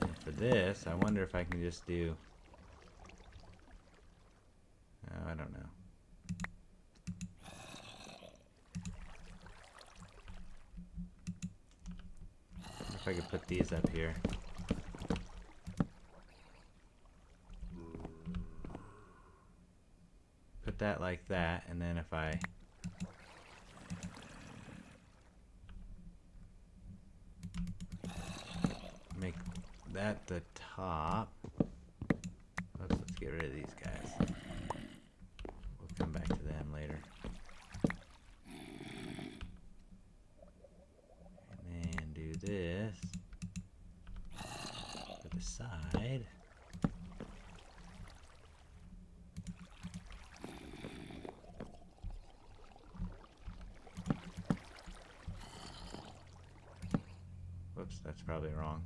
And for this, I wonder if I can just do... I don't know. If I could put these up here. Put that like that, and then if I make that the top. Oops, let's get rid of these guys. Come back to them later. And then do this to the side. Whoops, that's probably wrong.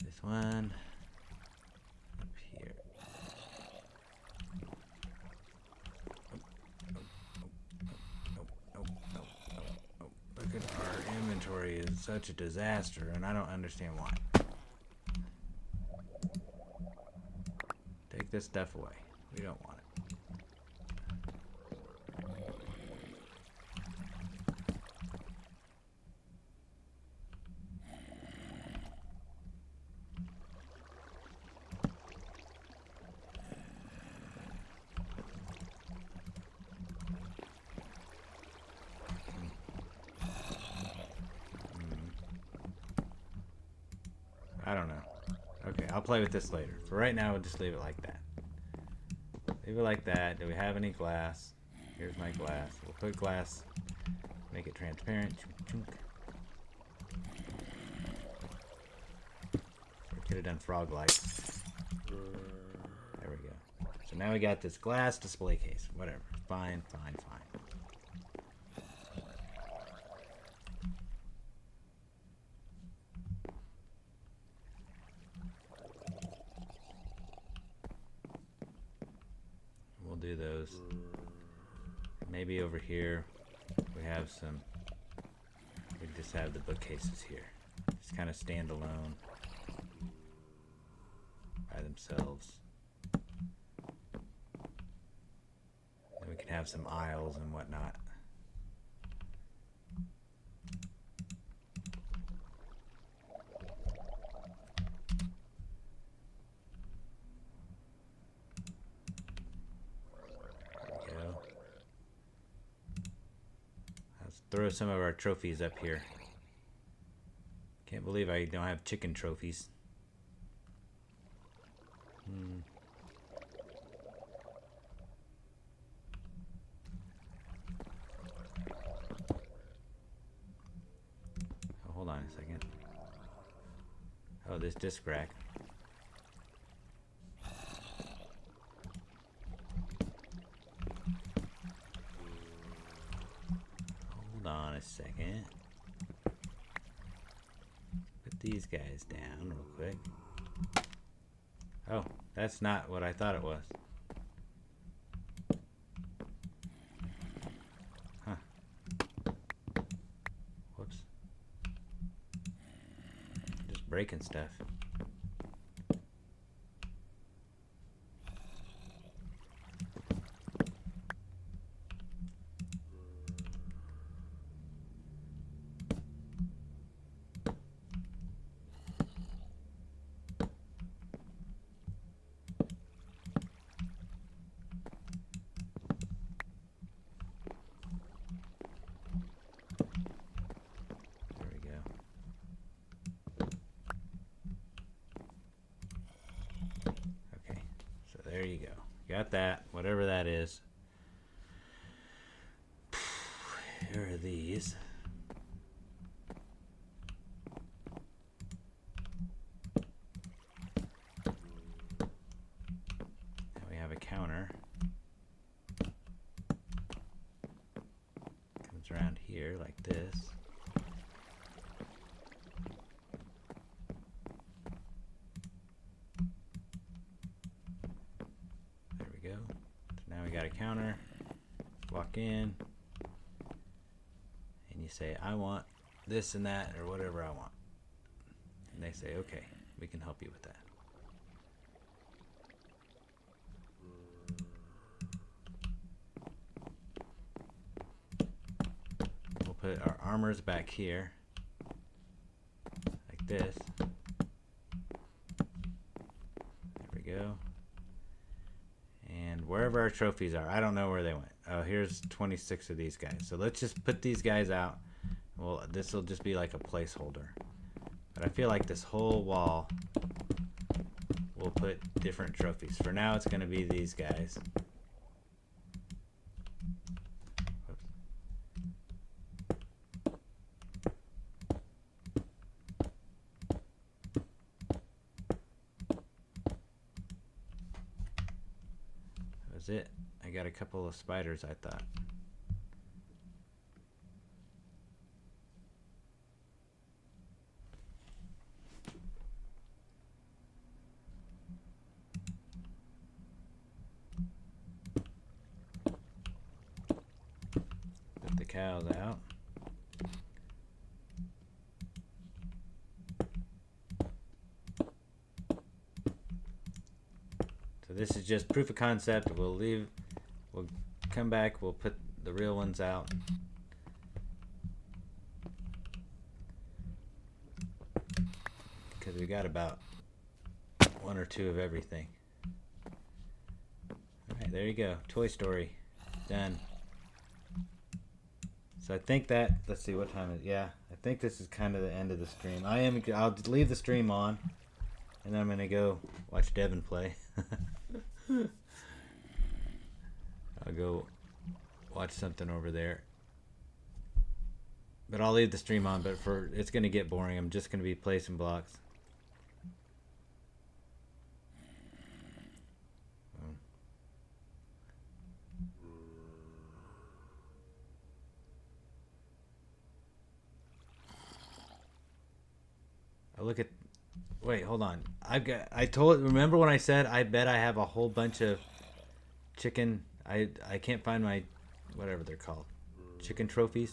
This one. is such a disaster, and I don't understand why. Take this stuff away. We don't want it. I don't know. Okay, I'll play with this later. For right now, we'll just leave it like that. Leave it like that. Do we have any glass? Here's my glass. We'll put glass. Make it transparent. Chunk, chunk. We could have done frog lights. There we go. So now we got this glass display case. Whatever. Fine, fine, fine. Do those. Maybe over here we have some. We just have the bookcases here. Just kind of stand alone by themselves. And we can have some aisles and whatnot. Throw some of our trophies up here. Can't believe I don't have chicken trophies. Oh, hold on a second. Oh, this disc rack. Hold on a second. Put these guys down real quick. Oh, that's not what I thought it was. Huh. Whoops. Just breaking stuff. There you go. Got that. Whatever that is. Here are these. Now we have a counter. Comes around here like this. Got a counter, walk in, and you say, I want this and that, or whatever I want. And they say, okay, we can help you with that. We'll put our armors back here, like this. There we go. Wherever our trophies are, I don't know where they went. Oh, here's 26 of these guys. So let's just put these guys out. Well, this will just be like a placeholder. But I feel like this whole wall will put different trophies. For now, it's going to be these guys. It. I got a couple of spiders, I thought. Put the cows out. this is just proof of concept. We'll come back, we'll put the real ones out. Because we got about 1 or 2 of everything. Alright, there you go. Toy Story. Done. So I think that, let's see what time it is. Yeah, I think this is kind of the end of the stream. I'll leave the stream on, and then I'm going to go watch Devin play. I'll go watch something over there. But I'll leave the stream on, but it's going to get boring. I'm just going to be placing blocks. Wait, hold on. Remember when I said I bet I have a whole bunch of chicken, I can't find my, whatever they're called, chicken trophies?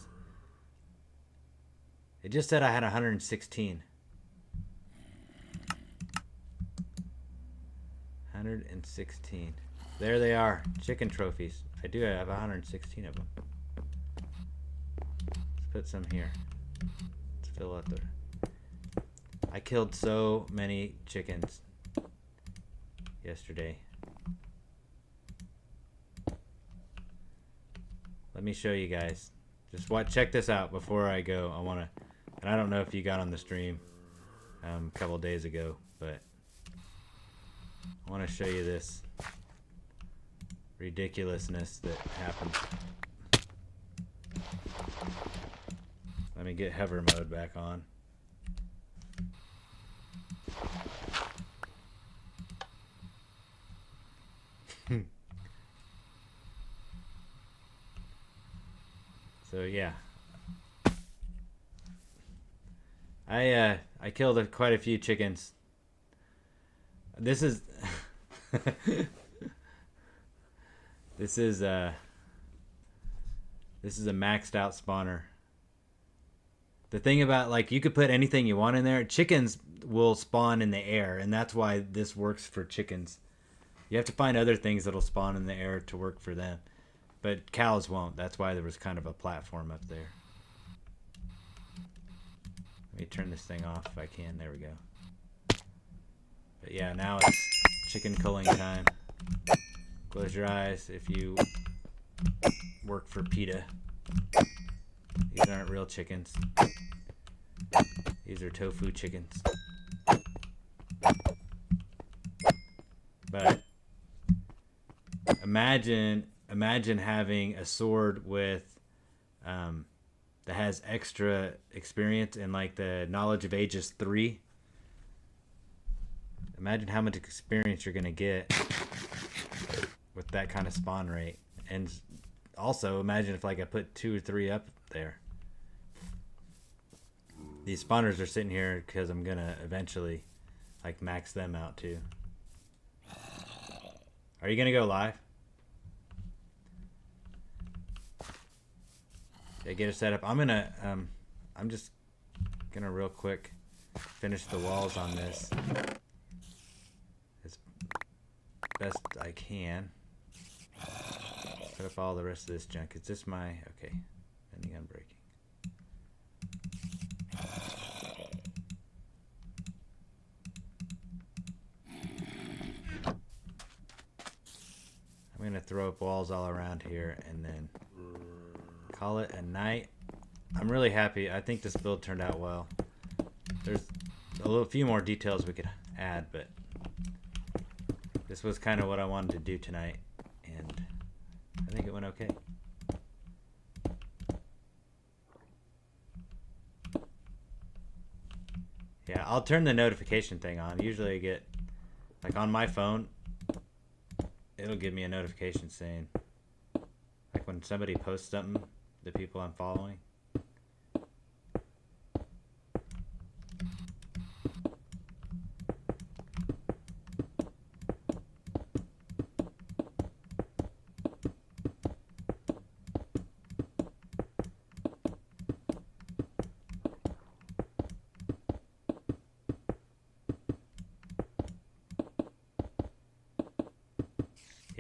It just said I had 116. 116. There they are, chicken trophies. I do have 116 of them. Let's put some here. Let's fill out there. I killed so many chickens yesterday. Let me show you guys. Just check this out before I go. And I don't know if you got on the stream a couple days ago, but I want to show you this ridiculousness that happened. Let me get hover mode back on. So yeah, I killed quite a few chickens. This is this is a maxed out spawner. The thing about, like, you could put anything you want in there. Chickens will spawn in the air, and that's why this works for chickens. You have to find other things that'll spawn in the air to work for them. But cows won't. That's why there was kind of a platform up there. Let me turn this thing off if I can. There we go. But yeah, now it's chicken culling time. Close your eyes if you work for PETA. These aren't real chickens. These are tofu chickens. But imagine having a sword with that has extra experience and like the knowledge of ages 3. Imagine how much experience you're gonna get with that kind of spawn rate. And also imagine if, like, I put 2 or 3 up there. These spawners are sitting here because I'm gonna eventually, like, max them out too. Are you gonna go live? Yeah, get it set up. I'm just gonna real quick finish the walls on this as best I can. Set up all the rest of this junk. Is this my, okay, ending unbreaking. I'm gonna throw up walls all around here and then call it a night. I'm really happy. I think this build turned out well. There's a few more details we could add, but this was kind of what I wanted to do tonight, and I think it went okay. Yeah, I'll turn the notification thing on. Usually I get, like, on my phone, it'll give me a notification saying, like, when somebody posts something, the people I'm following.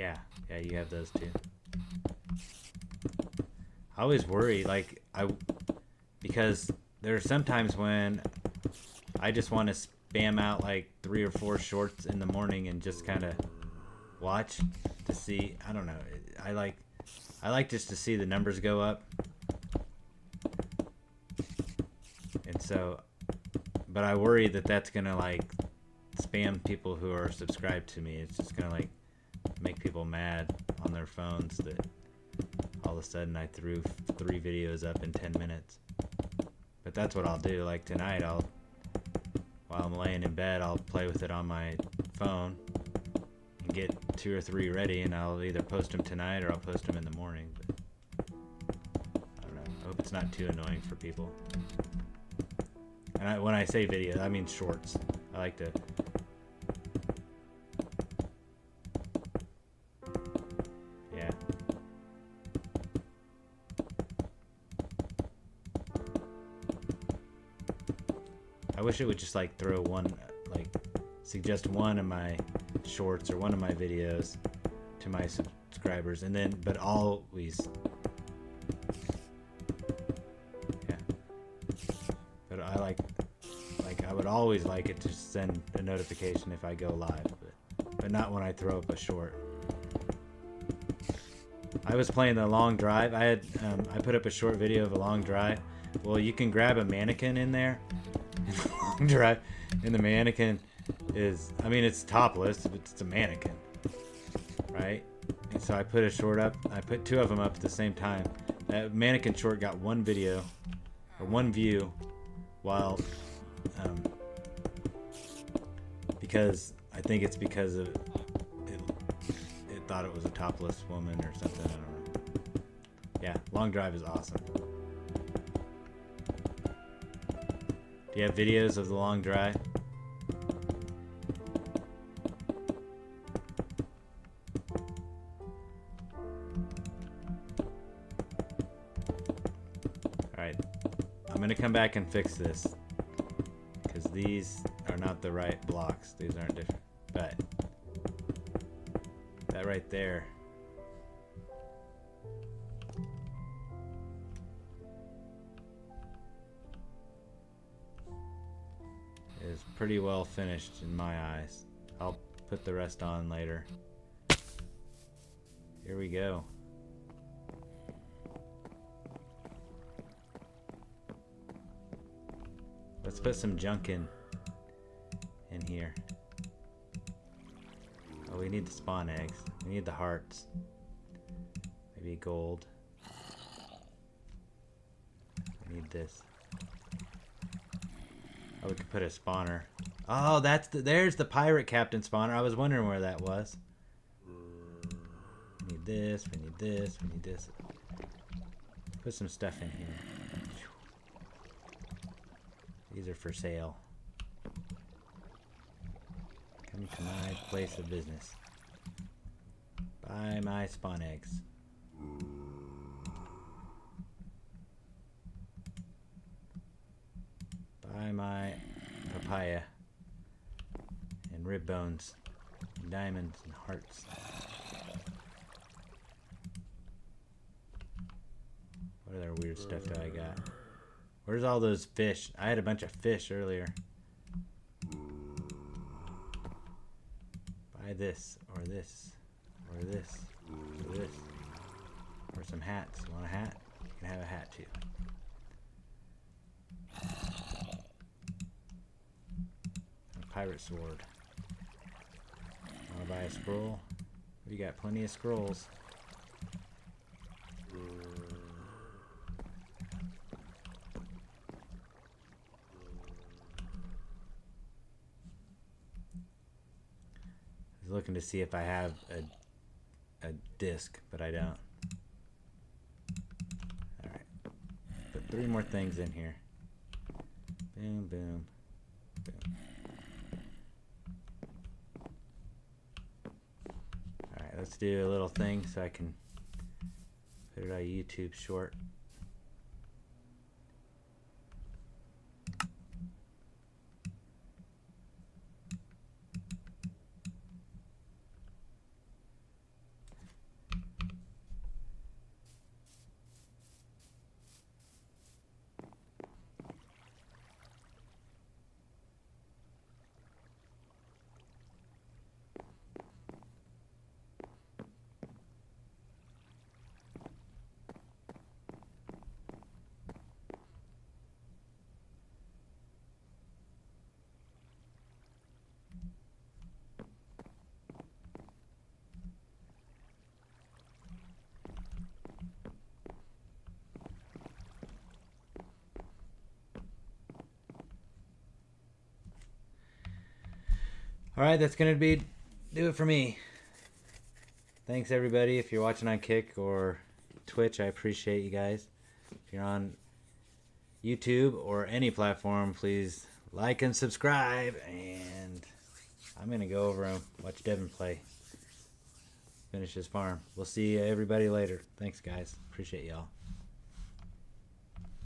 Yeah, you have those too. I always worry, like, because there are sometimes when I just want to spam out like 3 or 4 shorts in the morning and just kind of watch to see. I don't know. I like just to see the numbers go up. And so, but I worry that that's gonna like spam people who are subscribed to me. It's just gonna like make people mad on their phones that all of a sudden I threw 3 videos up in 10 minutes. But that's what I'll do. Like tonight, while I'm laying in bed, I'll play with it on my phone and get 2 or 3 ready, and I'll either post them tonight or I'll post them in the morning. But I don't know. I hope it's not too annoying for people. And when I say video, I mean shorts. I like to. Yeah. I wish it would just like throw one, like suggest one of my shorts or one of my videos to my subscribers, and then, but always. Yeah. But I would always like it to send a notification if I go live, but not when I throw up a short. I was playing the long drive. I put up a short video of a long drive. Well, you can grab a mannequin in there, drive, and the mannequin is, I mean, it's topless, but it's a mannequin, right? And so I put a short up. I put 2 of them up at the same time. That mannequin short got 1 video or 1 view, while because I think it's because of it thought it was a topless woman or something. I don't know. Yeah, long drive is awesome. Do you have videos of the long drive? Alright, I'm going to come back and fix this, because these are not the right blocks. These aren't different. But that right there is pretty well finished in my eyes. I'll put the rest on later. Here we go. Let's put some junk in here. Oh, we need to spawn eggs. We need the hearts. Maybe gold. We need this. Oh, we could put a spawner. Oh, there's the pirate captain spawner. I was wondering where that was. We need this, we need this, we need this. Put some stuff in here. These are for sale. Come to my place of business. Buy my spawn eggs. Buy my papaya and rib bones, and diamonds and hearts. What other weird stuff do I got? Where's all those fish? I had a bunch of fish earlier. Buy this, or this, or this, or this. Or some hats. You want a hat? You can have a hat too. A pirate sword. Want to buy a scroll? We got plenty of scrolls. Looking to see if I have a disc, but I don't. Alright. Put 3 more things in here. Boom, boom, boom. Alright, let's do a little thing so I can put it on YouTube short. All right, that's gonna do it for me. Thanks everybody. If you're watching on Kick or Twitch, I appreciate you guys. If you're on YouTube or any platform, please like and subscribe. And I'm gonna go over and watch Devin play. Finish his farm. We'll see everybody later. Thanks guys. Appreciate y'all.